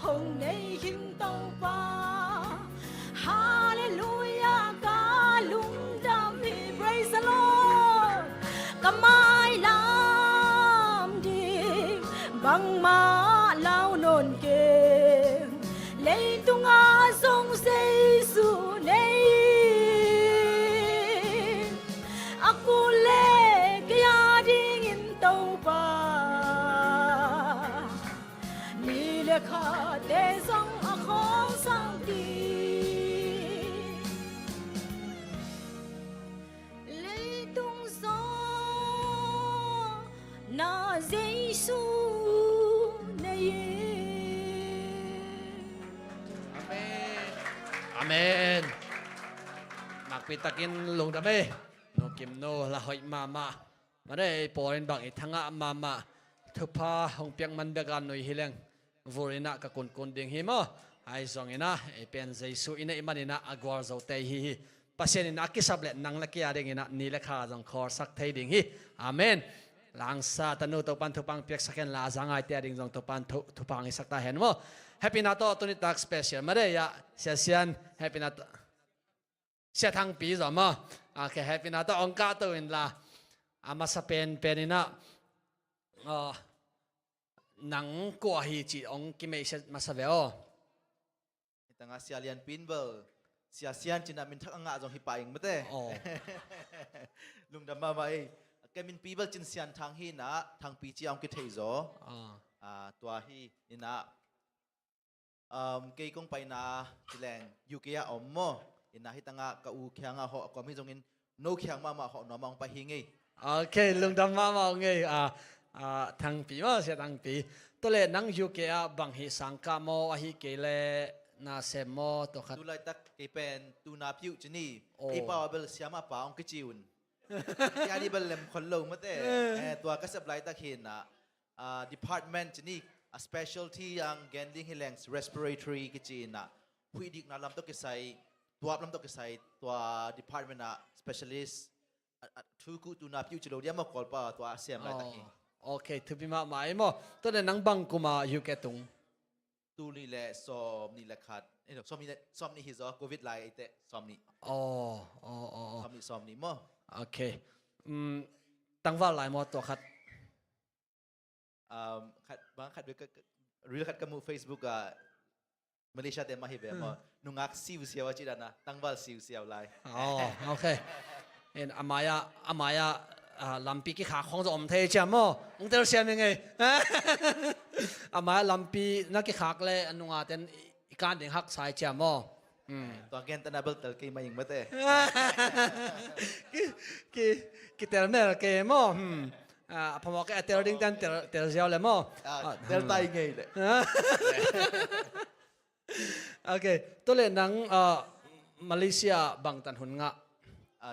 hong nei him tau pa hallelujah ka lung dam hi praise the Lord kamai lam ding bang ma lao nôn kê lấy tung á sông xây su nei aku le kaya ding in tàu pa ni le kha te song a khong sang đi lấy tung gió na Giêsu Amen. Makpitakin lung dami. No kim no la hoi mama. Mane porin bang ithanga mama. Thupa hong piang mandagan noi hileng. Vorina ka kun kun ding himo. Ai zong ina e pen Jesu ina imanina agwar zo te hi. Pasien ina kisablet nang lakia ding ina ni lekha jong khor sak thei ding hi. Amen. Langsa tanu to pan thupang piak saken la zangai te ding jong to pan thupang isak ta hen mo. Happy na to ni tak special mare ya sian happy na to sia thang pi zo ma okay happy na to ong ka to in la ama sa penina nang ko hi chi ong ki me se masaveo tanga sia lian pinbel sia sian china min thak anga jong hi paing mate lungdam ma mai kemin people chin sian thang hi na thang pi chi ong ki thei zo tua hi ina cây công bay na chilang UK a ommo ina hitanga ka u khyanga ho komi jongin no khyang ma ho no mong pa hingi okay lungdam ma nge thang pi ma se thang pi to le nang UK a bang hi sangka mo a hi ke le na se mo to khat tu lai tak ke pen tu na piu chini e pa bel siama pa ong ki chiun ya di bel lem khol lo mate tua ka sap lai tak hin na department chini a specialty yang gending hilengs respiratory kichina hui dik na lam to kisai tuap lam to kisai tua department na specialist thu ku tu na piu chilo dia ma kol pa tua sem lai tahi okay to bi ma mai mo to le nang bang kuma you get tung tu ni le som ni le khat som ni hizo covid lai ite som ni som ni mo okay tang va lai mo to khat khat real khat kamu Facebook Malaysia te mahi be mo nungak siu siaw chi dana tangwal siu siaw lai okay en amaya lampi ki kha khong zo om the cha mo ong ter siam nge amaya lampi na ki khak le anunga ten ikan ding hak sai cha mo to gen tanabel tel ke mai mate ki ter mer ke moพอมองก็เตอร์ดิ้งตันเตอร์เซียวเลยมั้งเตอร์ไตไงเลยโอเคตัวเล่นนังมาเลเซียบางตันหุ่นงะ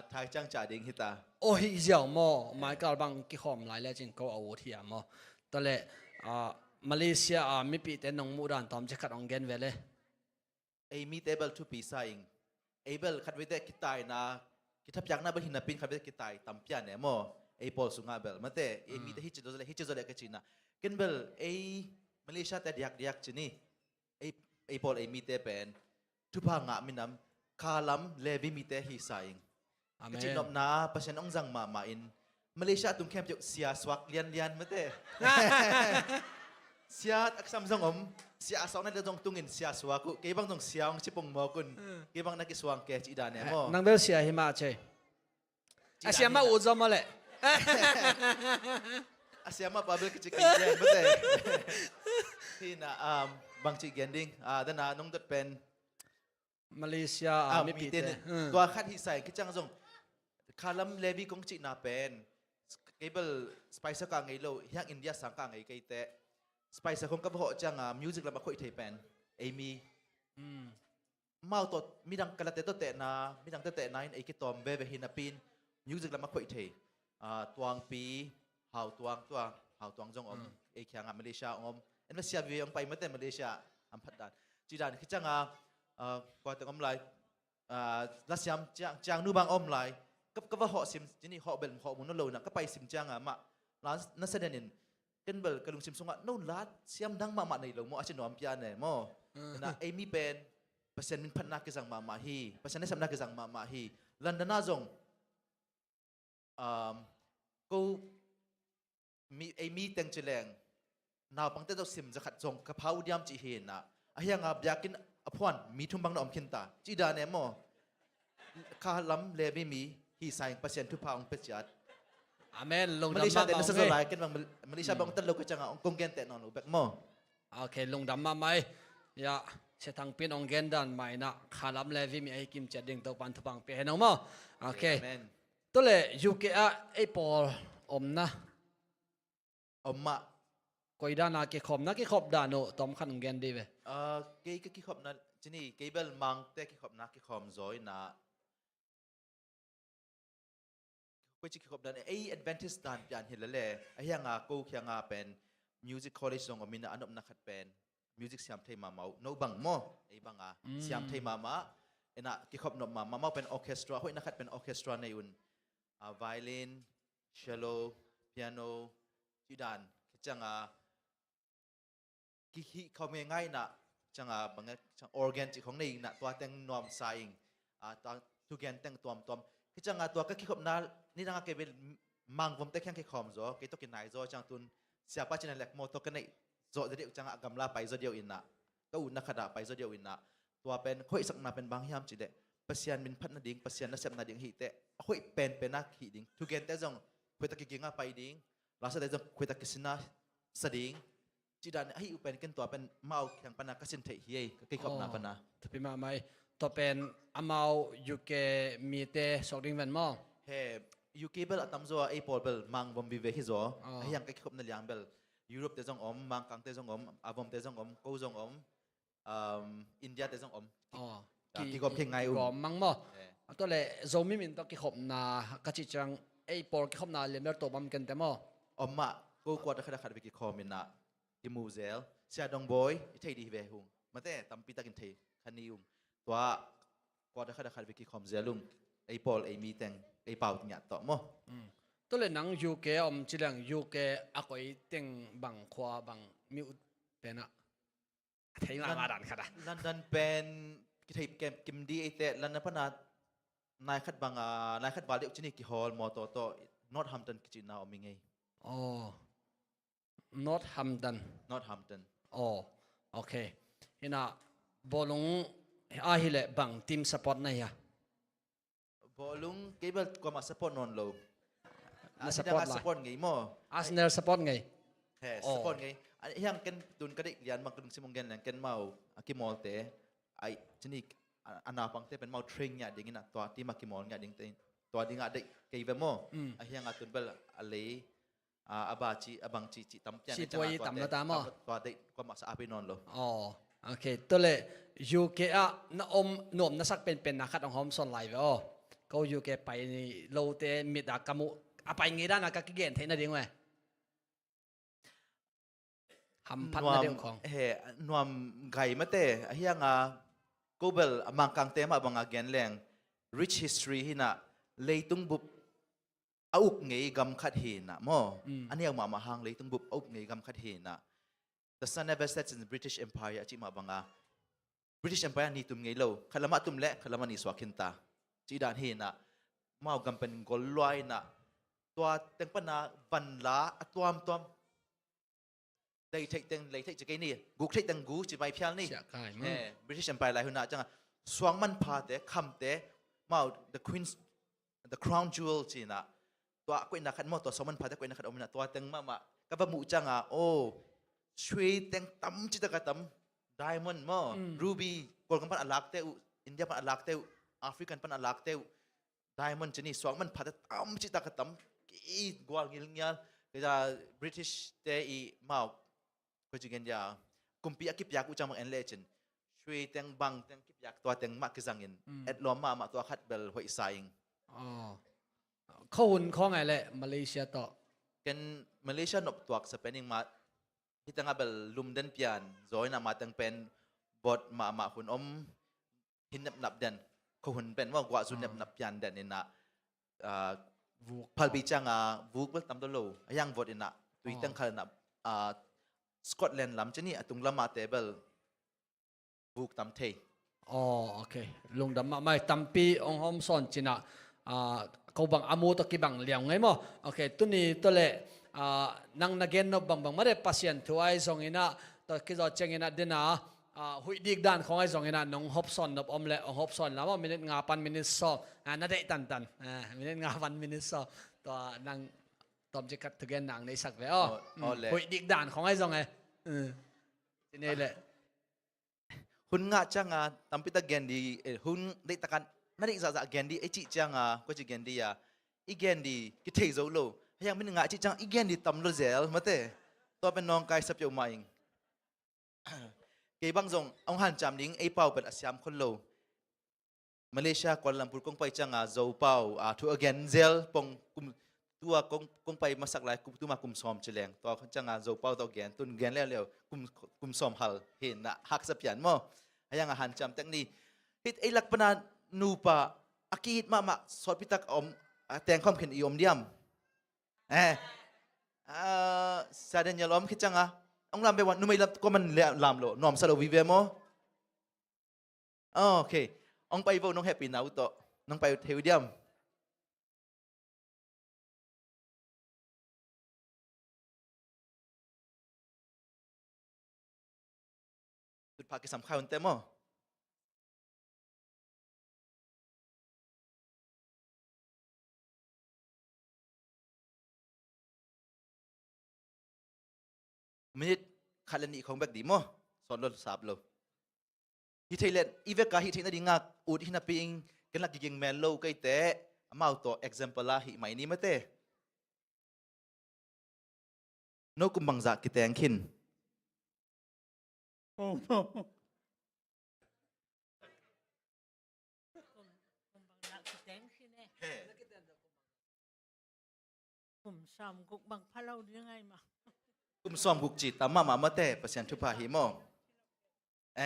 ไทยจังจ่าดิ้งฮิตาโอ้ฮิเจียวมั้งไม่ก็บางกี่ข้อมหลายแล้วจริงก็เอาที่อ่ะมั้งตัวเล่มาเลเซียมีปีแต่น้องมูดันตอมจะขัดองเกนเวเลยไอ้มีเตเบิลทูปีไซน์ไอ้เบิลขัดไว้แต่กิตายนะกิทับยักษ์นะเบิลหินปินขัดไว้แต่กิตายตั้มเปียนเนี่ยมั้งไอ้พอลสุงาเบลมาแต่ไอ้มีแต่ฮิตจะเลยก็จีน่ะกันเบลไอ้มาเลเซียแต่เดียกจีนี่ไอ้พอลไอ้มีแต่เป็นทุพางะมินำคาลัมเลวิมีแต่ฮิไซน์ก็จีนบนาประชันองจังมาอิน มาเลเซียตุงเข้มจุเสียสวักเลียนมาเต้เสียอักษรซองเสียสองนั่นจะต้องตุงอินเสียสวักกูเก็บบังต้องเสียงชิปงมอกุนเก็บบังนักสวางแกจีดานเนี่ยมั้ง นังเบลเสียหิมะเชอาเสียมาอุดจอมาเลย อาเซียมาปาเบลกิจกิจเย็นมาเต้ที่น่ะบางจีเกนดิ้งด้านหน้าน้องตัดเป็นมาเลเซียไม่ปีเต ตัวคัดที่ใส่คิดจังซงคาลัมเลวีกงจีน่าเป็นเกเบิลสไปซ์กังไงโลยังอินเดียสังกังไงไกเตสไปซ์คงกับพอจังมิวสิกแล้วมาคุยเทเป็นเอมี่เมาตัวมีดังกระเตตัวเตะนะมีดังเตะนายไอ้กิตอมเบเบฮินาปินมิวสิกแล้วมาคุยเทตวงปีหาวตวงจงไอ้แข่งมาเลเซียเอ็นมาเซียวีไปมาเตมาเลเซียพัดดานจีดานคิดจังก่อนแต่ไลรัสยามจางนูบางไลก็ว่าhọ sim chỉ ni họ bel họ muốn nó lâu nèก็ไป sim จังmàร้านนั่นแสดงนี่กันเบลกระลุง sim สงอ่ะนู่นร้านเสียมดังมาในหลงมั่วอาจจะหนอมพิจารณามั่วนะเอมี่เป็นเปอร์เซ็นต์มันพันนักกิจังมาฮีเปอร์เซ็นต์นี้สำนักกิจังมาฮีลันดานาจงกูมีเอมี่เต็งเจริญนาวปังเตตัว sim จะขัดจงกระเพราดิมจีเห็นนะไอ้ยังอาบยากินอภวนมีทุ่มบังหนอมขินตาจีดาเนี่ยมั่วข้าล้ำเลวิมีฮีไซน์เปอร์เซ็นต์ทุกพาวเป็ดจัดอเมนลง มา ดำ เลเซีย มา แต่ โอ นั่น เค สุดท้ายกันบางมาเลเซียบางตันเราก็จะงองเกนแต่นอนหรือแบบมั่ว โอเคลงดำมาไหมยาเสถังเป็นองเกนดันไม่นะขาลำเลวิมีไอ้กิมจัดดิ่งตัวปันทุบังเปย์น้องมั่วโอเคตัวเลยยูเกะไอ้ปอลอมนะอมมะก็อีด้านนักขอบนักขอบด้านโนตอมขันองเกนดีเว้เกย์ก็ขอบนั่นที่นี่เกย์เบลมังแต่ขอบนักขอบจอยนะก็จะขอบด้านไอ้ Adventist ด้านยันเห็นแล้วแหละไอ้ยังกูยังเป็น Music College ตรงมินาอันดับนักขัดเป็น Music สยามไทยมาเมาโนบังมั่วไอ้บังสยามไทยมาไอ้น่ะกิขอบนบมาเมาเป็นออเคสตราห้อยนักขัดเป็นออเคสตราในอุ่นviolin cello piano จีดานจังกิเขาไม่ง่ายนะจังบางจัง organ จีของในน่ะตัวแต่งนวมสายตัวทุกอย่างแต่งตัวที่จังตัวก็คิดขบนั้นนี่นังเก็บมังผมแต่แค่คิดขอมจ้ะคิดตัวกินไหนจ้ะจังตุนเสียป้าจีนันเล็กโมตัวกันในจ้ะเดี๋ยวจังกำลาไปจ้ะเดียวอินนะก็อุ่นนักขดาไปจ้ะเดียวอินนะตัวเป็นค่อยสักนาเป็นบางยามจีเดปัสยานมินพัดนาดิ่งปัสยานนักเสพนาดิ่งหีเตะค่อยเป็นนักหีดิ่งทุกอย่างแต่จังคุยตะกี้ง่าไปดิ่งลาสแต่จังคุยตะกี้สินะสดิ่งจีดันให้อุปเป็นกันตัวเป็นเมาอย่างปนักกสินเทียก็คิดขบนาปนักถ้าเป็นมาไหมตัวเป็นอามายูเกมีเตสอดดิ้งแวนมอเฮ้ยูเคเบลตั้มจัวไอ้พอลเบลมังบอมวิเวฮิจัวไอ้ยังคิดขบนาเลียงเบลยุโรปเตจงมังกังเตจงอาบอมเตจงกูจงอินเดียเตจงกี่ขบเข่งไงก็มังมอตัวเลยโซมิมินตัวกี่ขบนากัจจิจังไอ้พอลกี่ขบนาเลียนเบลตัวบัมกันเตมอมะกูกวาดขัดวิกิคอมินะที่มูเซลเสียดงบอยที่ไทยดีเวหุงมาแต่ตั้มปีตะกินเทคันนิยุงตัวกวาดขัดวิกิคอมเซลุงไอ้พอลไอ้มีแตงไอ้เป่าติงหยาดต่อมั้งตัวเลยนังยูเกอมจีดังยูเกอากอยเต็งบังควาบังมิวเป็นอะไทยมาดันขนาดลันดันเป็นกิไทยเกมกิมดีไอเตลันนับพนัดนายขัดบังนายขัดบาลีอุจนิกิฮอลมอโตโตนอตฮัมตันกิจินาอมิงไงอ๋อ Northampton อ๋อโอเคเห็นอ่ะบอลงอาฮิเลบังทีมสปอร์ตไหนอ่ะบอลงเก็บกว่ามาสปอร์ตนอนโลมาสปอร์ตสปอร์ตไงมั้งอาร์เซนอลสปอร์ตไงเฮ้สปอร์ตไงยังกันดุนกระดิกเลียนบางกลุ่มซิมงเกนแหลงกันเมาอากิมอลเตไอชนิดอันนาปังเตเป็นเมาเทรนเนี่ยดิ่งนะตัวที่มากิมอลเนี่ยดิ่งเตตัวดิ่งอะเด็กเกี่ยวมั้งไอยังอะตุนเบลอะไรอาบาจีอาบังจีจีตั้มเตียนตัวยี่ตั้มแล้วตามอ่ะตัวเด็กก็มาสอาไปนอนโลอ๋อโอเคตัวเลยยูเกะน้าหนุ่มนักสักเป็นนักขัดของหอมส่วนไหลอ๋อก็ยูเกะไปโลเตมิดากามุไปงี้ด้านนักกิเกนเทนนั่นเองเว้ยหำพัดนั่นเองของเฮ้นวมไก่มาเต้ไอ้ยังกูเบลมังกังเตมาบังอาเกนแรง rich history ฮินะเลยตุงบุบอุกไงกำขัดเห็นนะมั้งอันนี้เอามาหางเลยตุงบุบอุกไงกำขัดเห็นนะ the sun never sets in the British Empire จีมาบังBritish Empire นี่ตุ่มไงเล่าขลามาตุ่มเละขลามานี่สวากินตาจีดานเห็นนะมาเอากำเป็นกอลลอยนะ ตัวเต็งปนาวันละตัวได้เทคเต็งเลยเทคจะไงนี่กูเทคเต็งกูจะไปเพียงนี่ เสียกายมึง British Empire หลายหัวหน้าจังสวงมันพาเตะคำเตะมา the crown jewel จีน่ะตัวกูอินักขัดมอตัวสวงมันพาเตะกูอินักขัดอมน่ะตัวเต็งมากับมุจังโอ้ช่วยเต็งตั้มจิตกะตั้ม diamond มอ ruby กอลกันปันอลักเตะอินเดียปันอลักเตะแอฟริกันปันอลักเตะ diamond จีนี่สวงมันพาเตะตั้มจิตกะตั้มอีกวาลกิลเงี้ยก็จะ British เตะอีมาก็จะเงี้ยกุมปีอากิปยากูจังมังเอ็นเลจินช่วยเต็งบังเต็งกิปยาตัวเต็งมากกิจังอินเอ็ดล้อมมาตัวขัดเบลหัวอิสายอิงเขาหุ่นของไงแหละมาเลเซียต่อกันมาเลเซียนบตัวสเปนิงมาที่ตั้งเบลลุมเดนเปียนจอยนามาตั้งเป็นบทมาหุ่นหินนับเดนเขาหุ่นเป็นว่ากว่าสุนนับเปียนเดนอินนะพัลบิจังวูกเบลตั้มตัวโลยังบทอินนะตัวตั้งขนาดสกอตแลนด์ลำจะนี่ตุงละมาเตเบิลบุกตำเทอ๋อโอเคลงดำมาไม่ตำปีองค์หอมสอนจินะเขาบังอามูตะกี้บังเลี้ยงไงมั้งโอเคตัวนี้ตัวเล่นังนักเก็นนบบังไม่ได้พัศยันถวายสองอินะตัวคิดว่าเจงินะเดน่าหุยดีกด้านของไอ้สองอินะน้องฮอบสอนนบอมเล่องฮอบสอนแล้วว่ามินิงาปันมินิสอบนั่นได้ตันมินิงาปันมินิสอบตัวนังตอมจะกัดถึงหนังในสักเว้ยหุยดีกด้านของไอ้สองไงทีนี้แหละหุ่นงาจังตำปิตาเกนดีหุ่นได้ตะกันนั่นเองจะเกนดีไอจิจังก็จะเกนดีอีเกนดีกิเทโซโลยังไม่งาจิจังอีเกนดีตำโลเซลมาเต้ตัวเป็นน้องกายสับเจ้ามาเองเกี่ยบางทรงองหันจำนิ่งไอเป้าเป็นอาสยามคนโลมาเลเซียกัวลาลัมปุร์กงไปจังโจเป้าทัวเกนเซลปงกุมตัวกงไปมาสักหลายกุมตัวมากุมซ้อมเฉลงตัวจังโจเป้าตัวเกนตุนเกนแล้วกุมซ้อมฮัลเห็นนะฮักสับยันมั้งยังหันจำแต่งนี้ฮิตไอลักปนานูปะอากีดมาสอดพิทักษ์แต่งความเข็นอีอมเดียมซาเดนยาล้อมคิดจังองลำไปวันนุ่มไม่รับก็มันเลี้ยลำโลนอมสโลวิเวมโอเคองไปวัน้องแฮปปี้นาวต่อน้องไปเทวเดียมจุดพักที่สำคัญเต็มมิดขัดเลนอีของแบกดีมั้งสอนรถสับโลฮิตไทยแลนด์อีเวกาฮิตไทยนั่นดีงักอุดฮินาปิงกันลักยิงแมนโลใกล้เตะมาเอาตัว example ละฮิไม่นี่มาเตะนกุมบังจักกิเตงขินผมซ้ำกุกบังพะเรายังไงมากุมซ้อมกุกจีตามมาเตะประชันทุพาหิมอ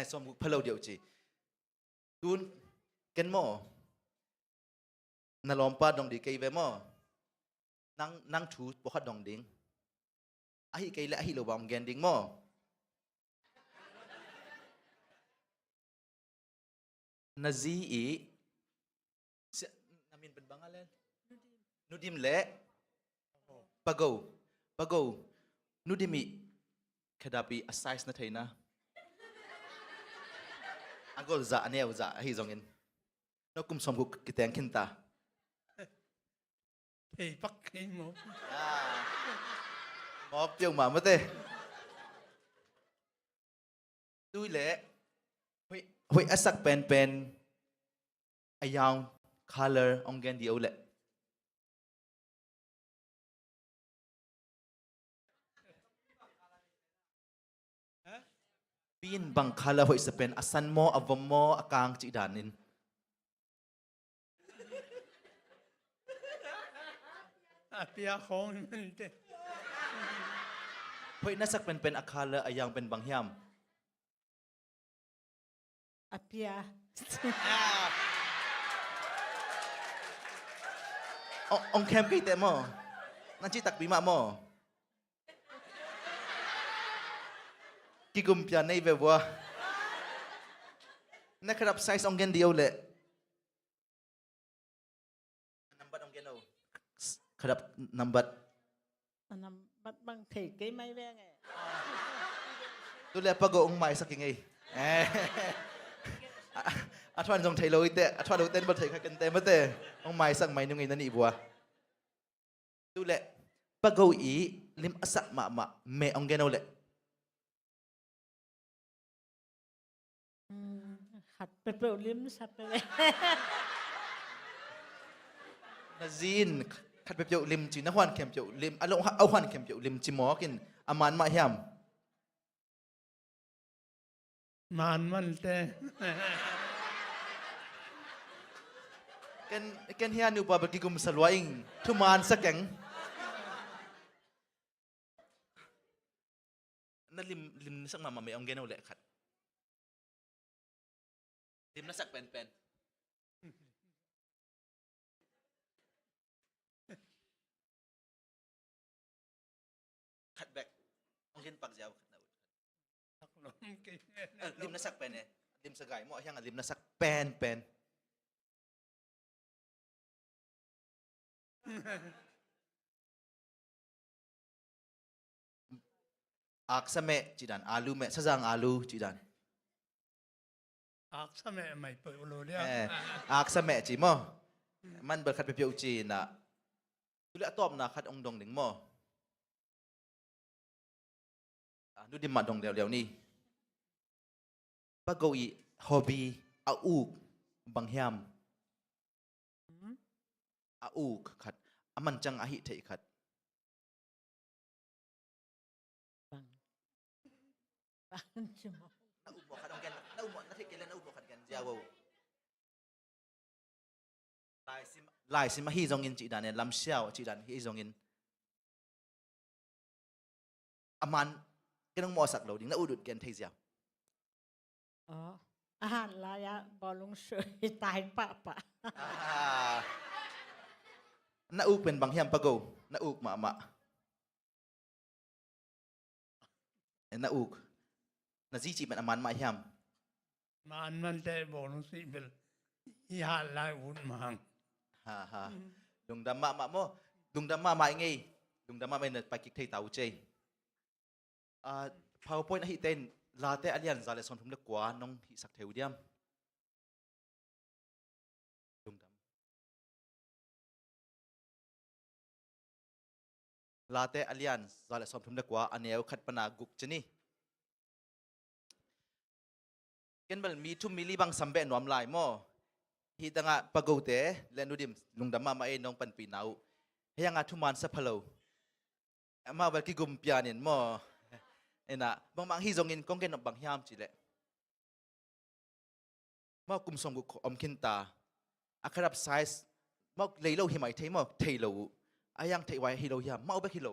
ซ้อมกุกพะเราเดียวจีดูนกันมนั่งล้อมป้าดองดีเกยเวมนั่งถูปกดดองดิงอาฮิเกยและอาฮิโลบามเกนดิงนาซีอีนามินเป็นบังอะไรนูดิมเละปะโกนูดิมิแค่ดาปีอาศัยนะเทนะอันก็จะอันนี้จะให้จงอินนกุมสมกุกิเตงขินตาเฮ้ยปักเองมั้งมอบเปียวมาเมื่อเต้ดูเละเฮ้ยอาศักเป็นไอยาว color องเกนเดียวเละปีนบังคาลาหอยสเปนอาสันโมอวมโมอากางจิดานินเปียของมันเตะหอยน่าสักเป็นอาคาลาอายังเป็นบางยามเปียองแคมกี่เตะโมนั่นจิตักปีมาโมกิกุมพิจารณาเว็บว่านักขับไซส์องเกนเดียวเลยนับบัตรองเกนเอา ครับนับบัตร bắt bằng thể cái máy về nghe ตุเล่ปะโกองไม้สักยังไงอัทวันจงไทยโลอิเตอัทวันโลเต้นบัตรไทยกันเต้มาเต้องไม้สักไม้นุ่งไงนั่นอีบัวตุเล่ปะโกอีลิมอสักมาเมองเกนเอาเล่ khát bẹp bẹp liếm sắp về นาจีนขัดไปเปียวลิมจีนนครเข็มเปียวลิมอารมณ์เอาหันเข็มเปียวลิมจีหมอกินอามันมาเฮียม man man te กันเฮียนูปาบกิกุมสลวยอิงทุมานสักแกงนั่นลิมสักมาไม่องเกนเอาเละขัดลิมนักสักเป็นขัดแบกองเกนปักเจ้าขัดเอาลิมนักสักเป็นเนี่ยลิมสกายหม้อยังลิมนักสักเป็นอักษะเมจีดันอาลูเมสะจังอาลูจีดัน ác sao mẹ mày bự lồ đi อักษะเมจีหม้อมันเบิดขัดไปเปียวจีนนะตุเละตอบนะขัดองดงหนึ่งหม้อดูดิมาดงเดียวนี่ปะโกอีฮอบบี้อาอูกบังเฮียมอาอูกขัดอามันจังอาหิเทขัด bằng chim น้าอุบบอกขัดองแกนน้าอุบบอกน้าเทกินแล้วน้าอุบบอกขัดกันเจ้าวูลายซิมาฮีจงอินจีดานเนี่ยลำเชียวจีดานฮีจงอินอามันก็ต้องมอสักเราดิ้งน้าอุดุดกันเทีย อาหารลายะบอลลงเฉยตายปะน้าอุกเป็นบางเฮียมปะโกน้าอุกมาน้าอุกน้าจีจีเป็นอามันมาเฮียม man te bol lung si bel ya lai un mang ฮ่าลุงดำมาโมลุงดำมาไงลุงดำมาไม่เนตไปกิกเทยเตาเจPowerPoint ฮิเต้นลาเตอเลียนซาเลสอนทุ่มเล็กกว่าน้องฮิสักเทวเดียมลุงดำลาเตอเลียนซาเลสอนทุ่มเล็กกว่าอันเนี้ยขัดปนากุกชนี่กันบัลมีทุ่มมิลลีบังสัมเบนวมลายโมฮิตังะปะโกเตเลนุดิมลุงดำมาน้องปันปีนาวเฮียงะทุมันสัพพะโลมาบัลกิกุมปียานินโมเอ็นะบางฮีจงอินกงเกนบางฮิามจีเล่มากุมสงกุอมคินตาอาคารับไซส์มาเลยโลหิมายเทมาเทโลอายังเทไว้ฮิโลฮิมมาอุเบฮิโล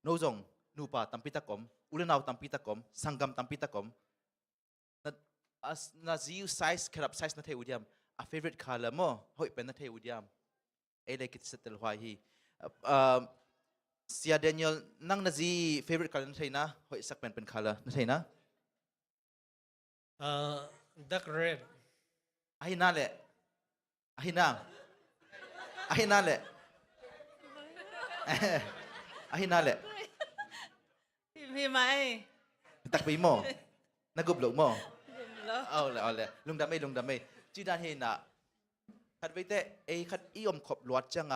โนจงนูปาตัมปิตะกอมอุลนาวตัมปิตะกอมสังกัมตัมปิตะกอมนาซิวไซส์คารับไซส์นาเทอุดิยมa favorite color mo hoi pen na the udiam ele kit settle hwa hi sia Daniel nang na ji favorite color na thaina hoi sak pen color na thaina dark red ahina le ahina le ahina leพี่ไหม tak pi mo nagup lo moเอาเลยลุงดำไม่จีดานเฮน่ะขัดไว้แต่ขัดอีอมขบลวดจัง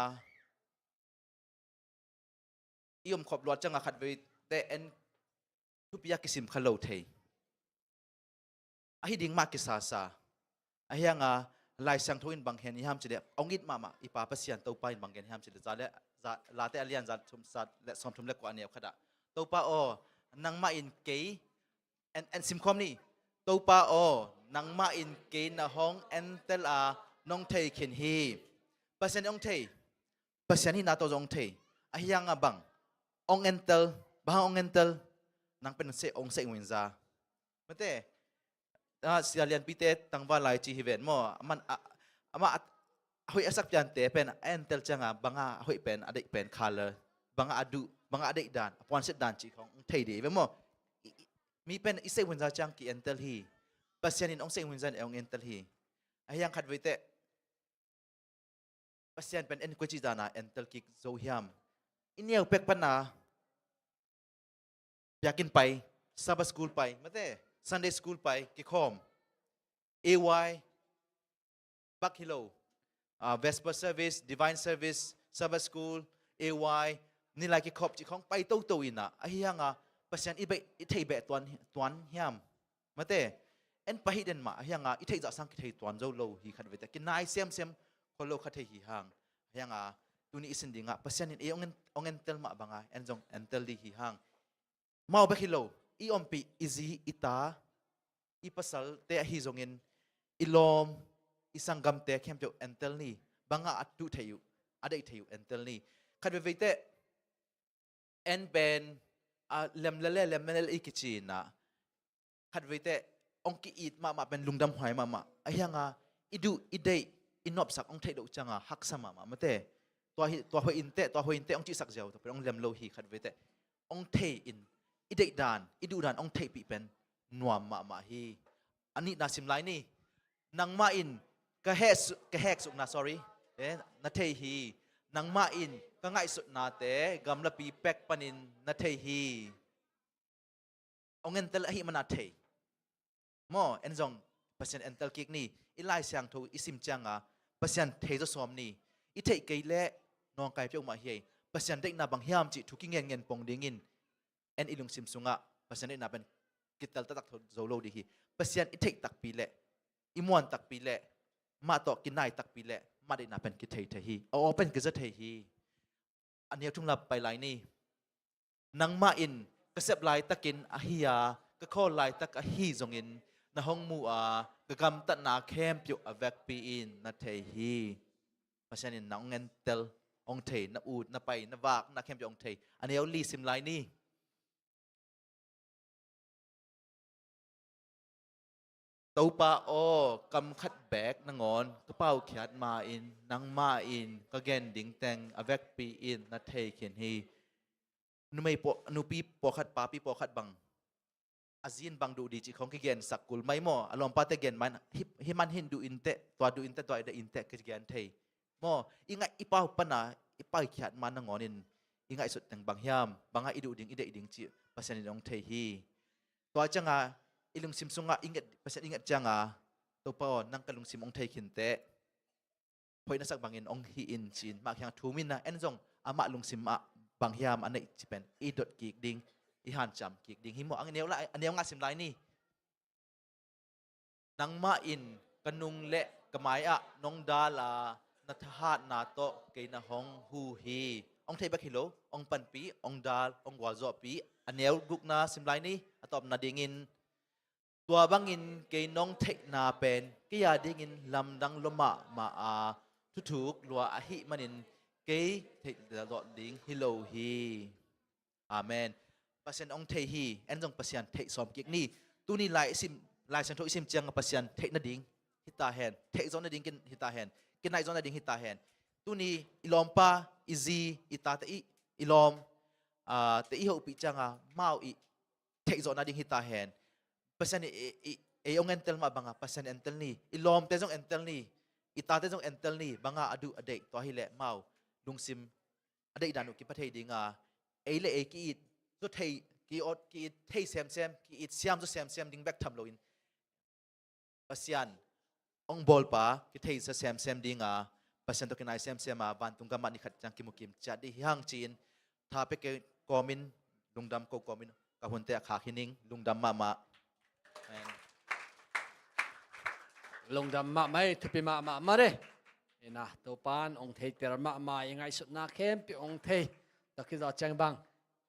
อีอมขบลวดจังขัดไว้แต่ทุบยากิสิมขลุ่ยเทอาฮิดิ่งมากกิสาอาฮิยังลายสังทวินบางเฮนิฮามจีเดองอิดมาอีป้าเปเซียนตัวไปบางเฮนิฮามจีเดจะลาเตอเลียนจะทุมสัตและสมทุมเล็กกว่าเนี่ยขดาตัวป้านังมาอินเกย์ซิมคอมนี่ตัวป้านางมาอินเกนนะห้องเอ็นเตลน้องเทยเขียนฮีภาษาองเทยภาษานี่นาตัวองเทยอาฮิยังบังองเอ็นเตลบางองเอ็นเตลนางเป็นเสองเสวินซาเมื่อเต้เสียเรียนพิเตตั้งว่าลายจีฮิเวนมั่วมันหอยสักยันเตเป็นเอ็นเตลจังบางหอยเป็นอดีตเป็นคัลเลอร์บางบางอดีตด่านพอนเสดด่านจีของเทยดีเว้ยมั่วมีเป็นอิเซวินซาจังกีเอ็นเตลฮีpasyanin ong sa ingon zan ong ental hi ayang kadwite pasien pen en ko chi dana entel kik zo hiam inyau pek pana Biakinnpi Sabbath school pai mate Sunday school pai ki khom AY back hello Vesper service divine service Sabbath school AY ni lai ki khop chi khong pai to ina ahianga pasien ibe ithei be tuan hiam mate en pahiden ma ahianga ithei za sang ki thei tuan zo lo hi khat vete ki nai sem kholo khat hi hang ahianga tuni isin dinga pasien in ongen tel ma banga en jong entel di hi hang mau back hello I ompi izi ita I pasal te hi zongin ilom isangam te khem jo entel ni banga atu thayu adai thayu entel ni khat ve te en ben lem lel ikichina khat ve te ongki it ma ben lungdam hwai ma ahyanga idu idei inop sak ong thai do changa hak sama ma mate to ho in te ong chi sak jaw to ong lem lo hi khat ve te ong thei in idei dan idu dan ong thei pi pen nuam ma hi ani na sim lai ni nang ma in ka hek suk na sorry na thei hi nang ma in ka ngai sut na te gam la pi pek panin na thei hi ong en tel hi mana thei mo en jong pasien entel kik ni ilai sang tho isim changa pasien thei zo som ni I thei ke le nong kai pyo ma hi pasien dei na bang hiam chi thuki ngen pong dingin en ilung sim sunga pasien dei na ben kital tak zo lo di hi pasien I thei tak pi le imuan tak pi le ma to kinai tak pi le ma dei na ben ki thei hi o pen ke za thei hi ania thung lap pai lai ni nang ma in ka sep lai takin ahia ka khol lai tak a hi zongin na hong mu ka gam ta na khem pyo avek pi in na thei hi pasien in na ngen tel ong thei na ut na pai na wak na khem pyo ong thei ania li sim lai ni tau pa o kam khat bek na ngon ka pau khiat ma in nang ma in ka gen ding teng avek pi in na thei khen hi nu pi po khat pa pi po khat bang azin bang du di chi khong ki gen sakul mai mo alom pa te gen man hi man hin du inte to da inte ki gen thei mo inga ipa pana ipa khiat man na ngonin inga isut teng bang hiam banga idu ding ide ding chi pasien dong thei hi to changa ilung sim sunga inget pasien inget changa to pa nang kalung sim ong thei khin te phoi na sak bangin ong hi in chin ma khyang thu min na en jong ama lung sim a bang hiam anei chipen I dot ki ding I han cham ki ding hi mo ang aneu nga sim lai ni nang ma in kanung le kamai a nong da la na tha na to ke na hong hu hi ong thei ba khilo ong pan pi ong dal ong wa zo pi aneu guk na sim lai ni atop na dingin tua bangin ke nong thei na pen ke ya dingin lam dang loma ma thu thuk lua a hi manin ke thei da dot ding hello hi amen pasien ong thei hi en jong pasien thei som kik ni tu ni lai san tho sim chang pasien thei na ding hita hen thei zon na ding kin hita hen kin nai zon na ding hita hen tu ni ilom pa izi ita te I ilom te I ho pi changa mau I thei zon na ding hita hen pasien e ong entel ma banga pasien entel ni ilom te jong entel ni ita te jong entel ni banga adu adek to hi le mau lungsim adek danu ki pathei dinga e le e ki it so thei ki ot ki thei sem ki it siam so sem ding back tham lo in pasien ong bol pa ki thei sa sem dinga pasien to kinai sem ma ban tung ka mani khat chang ki mukim cha di hang chin tha pe ke komin lungdam ko komin ka hun te kha khining lungdam ma lungdam ma mai thupi ma re ina to pan ong thei ter ma ingai sut na khem pi ong thei takhi za chang bang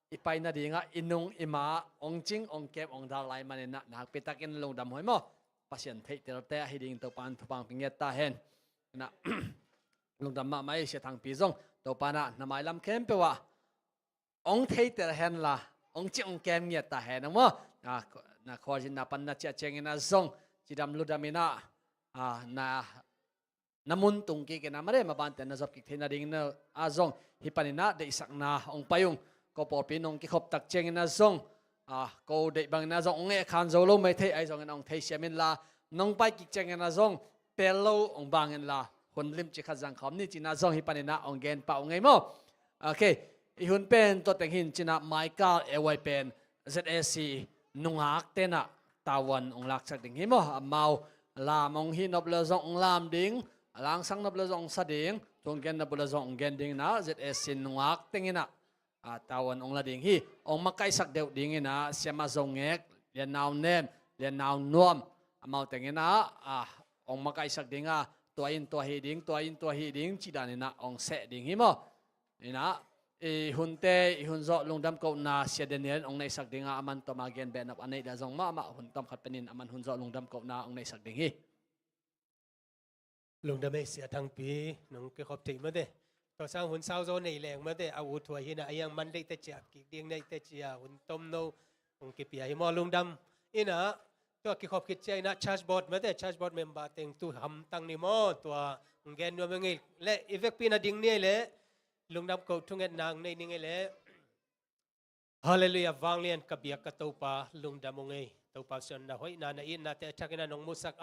ipai na dinga inung ima ong ching ong kep ong dal lai manena nak pitakin lungdam hoi mo pasien thei ter te hiding to pan thupang pinget ta hen na lungdam ma mai se thang pi zong to pana na mai lam khem pe wa ong thei ter hen la ong chi ong kem nget ta hen mo na khojin na pan na cha cheng ina zong chidam ludamina na namun tung ki ke namare maban ten na zop ki thena ding na azong hipanina de isak na ong payung ko por pinong ki khop tak cheng na zong ko de bang na zong nge khan zo lo mai thei ai zong ong thei siamin la nong pai ki cheng na zong pelo ong bangin la คนริมจิขัดสังคมนี่จีน่าซองฮิปานินะองเกนป่าองไงโมโอเคอีหุ่นเป็นตัวแต่งหินจีน่าไมเคิลเอไวเป็น ZSC นุงฮักเตนะตาวันองลักสักดิ่งหิโมเมาลามองหินนบเลซองลามดิ่งลางสังนบเลซองสะดิ่งตรงเกนนบเลซององเกนดิ่งนะ ZSC นุงฮักเต็งหินะตาวันองละดิ่งฮิองมาไกสักเดียวดิ่งหินะเสียมาซงเอกเรียนนาวเนมเรียนนาวนวมเมาแต่งหินะองมาไกสักดิ่งตัวอินตัวฮีดิ่งตัวอินตัวฮีดิ่งจีดานินะองเสดิ่งหิโมนี่นะหุ่นเตหุ่นโจลงดำกูนาเสียเดนียนองในสักดิ่งอามันตัวมาเกนเบนับอันนี้ดาจงมาหุ่นต้มขัดเป็นนินอามันหุ่นโจลงดำกูนาองในสักดิ่งฮีลงดำไม่เสียทั้งปีน้องก็ขอบใจมาเด้ตัวสร้างหุ่นสาวโจในแรงมาเด้เอาอุทวยหินะยังมันได้แต่เจียกิเดียงได้แต่เจียหุ่นต้มโนองเก็บยาหิมอลงดำอินะตัวกิขอบคิดใจนะชาร์จบอร์ดมาเด้ชาร์จบอร์ดเมมเบอร์เต็งตู้ทำตั้งนิมอตัวองเกนนัวเมงเและอีเฟกปีน่ะดิ่งเนี่ยเลยลงดำกูทุ่งเงินนางในนิ่งเลยฮาเลลูยาวางเลียนกับเบียกกระตูปาลงดำมงเงตูปาส่วนน่ะห้อยนาอินนาเตชักนาน้องมุสัก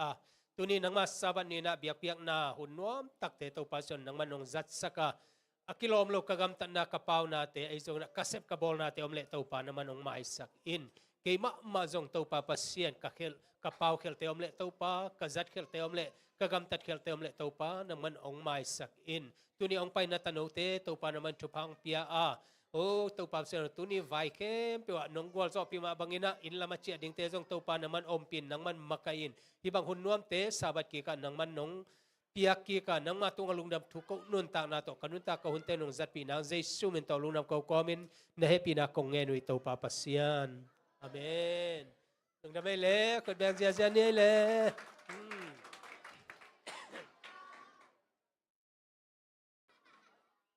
ตัวนี้นังมาสาบันนี้นะเบียกเปียกนาหุ่นน้อมตักเตตูปาส่วนนังมันน้องจัดสักกิโลมโลกกำตันนากระเป๋านาเตไอซงนักกระเซ็บกระบอลนาเตอมเละตูปานังมันน้องมาสักอินเกยมาจงตูปาปัสเซียนกะเขลกระเป๋าเขลเตอมเละตูปากระจัดเขลเตอมเละกระกำตัดเขลเตอมเละตูปานังมันองมาสักอินตัวนี้องไปนัตโนเตตัวปานามันชุพังเปียโอ้ตัวปาเสนตัวนี้ไวเข้มเปียน้องกวลซอปีมาบังอินะอินละมาเจียดิงเตจงตัวปานามันอมปินนังมันมักกอินที่บางคนนวมเตสาบัดกีกันนังมันน้องเปียกีกันนังมาตุงลุงดำทุกนุนตากนาโตกันุนตากหุ่นเตนงจัดปีนังเจสุมินตอลุงดำก็กอมินเนเฮปีนักคงเงนุยตัวปาปัสยานอาเมนลุงดำไม่เล่คนแบงเจียเจียนี่เล่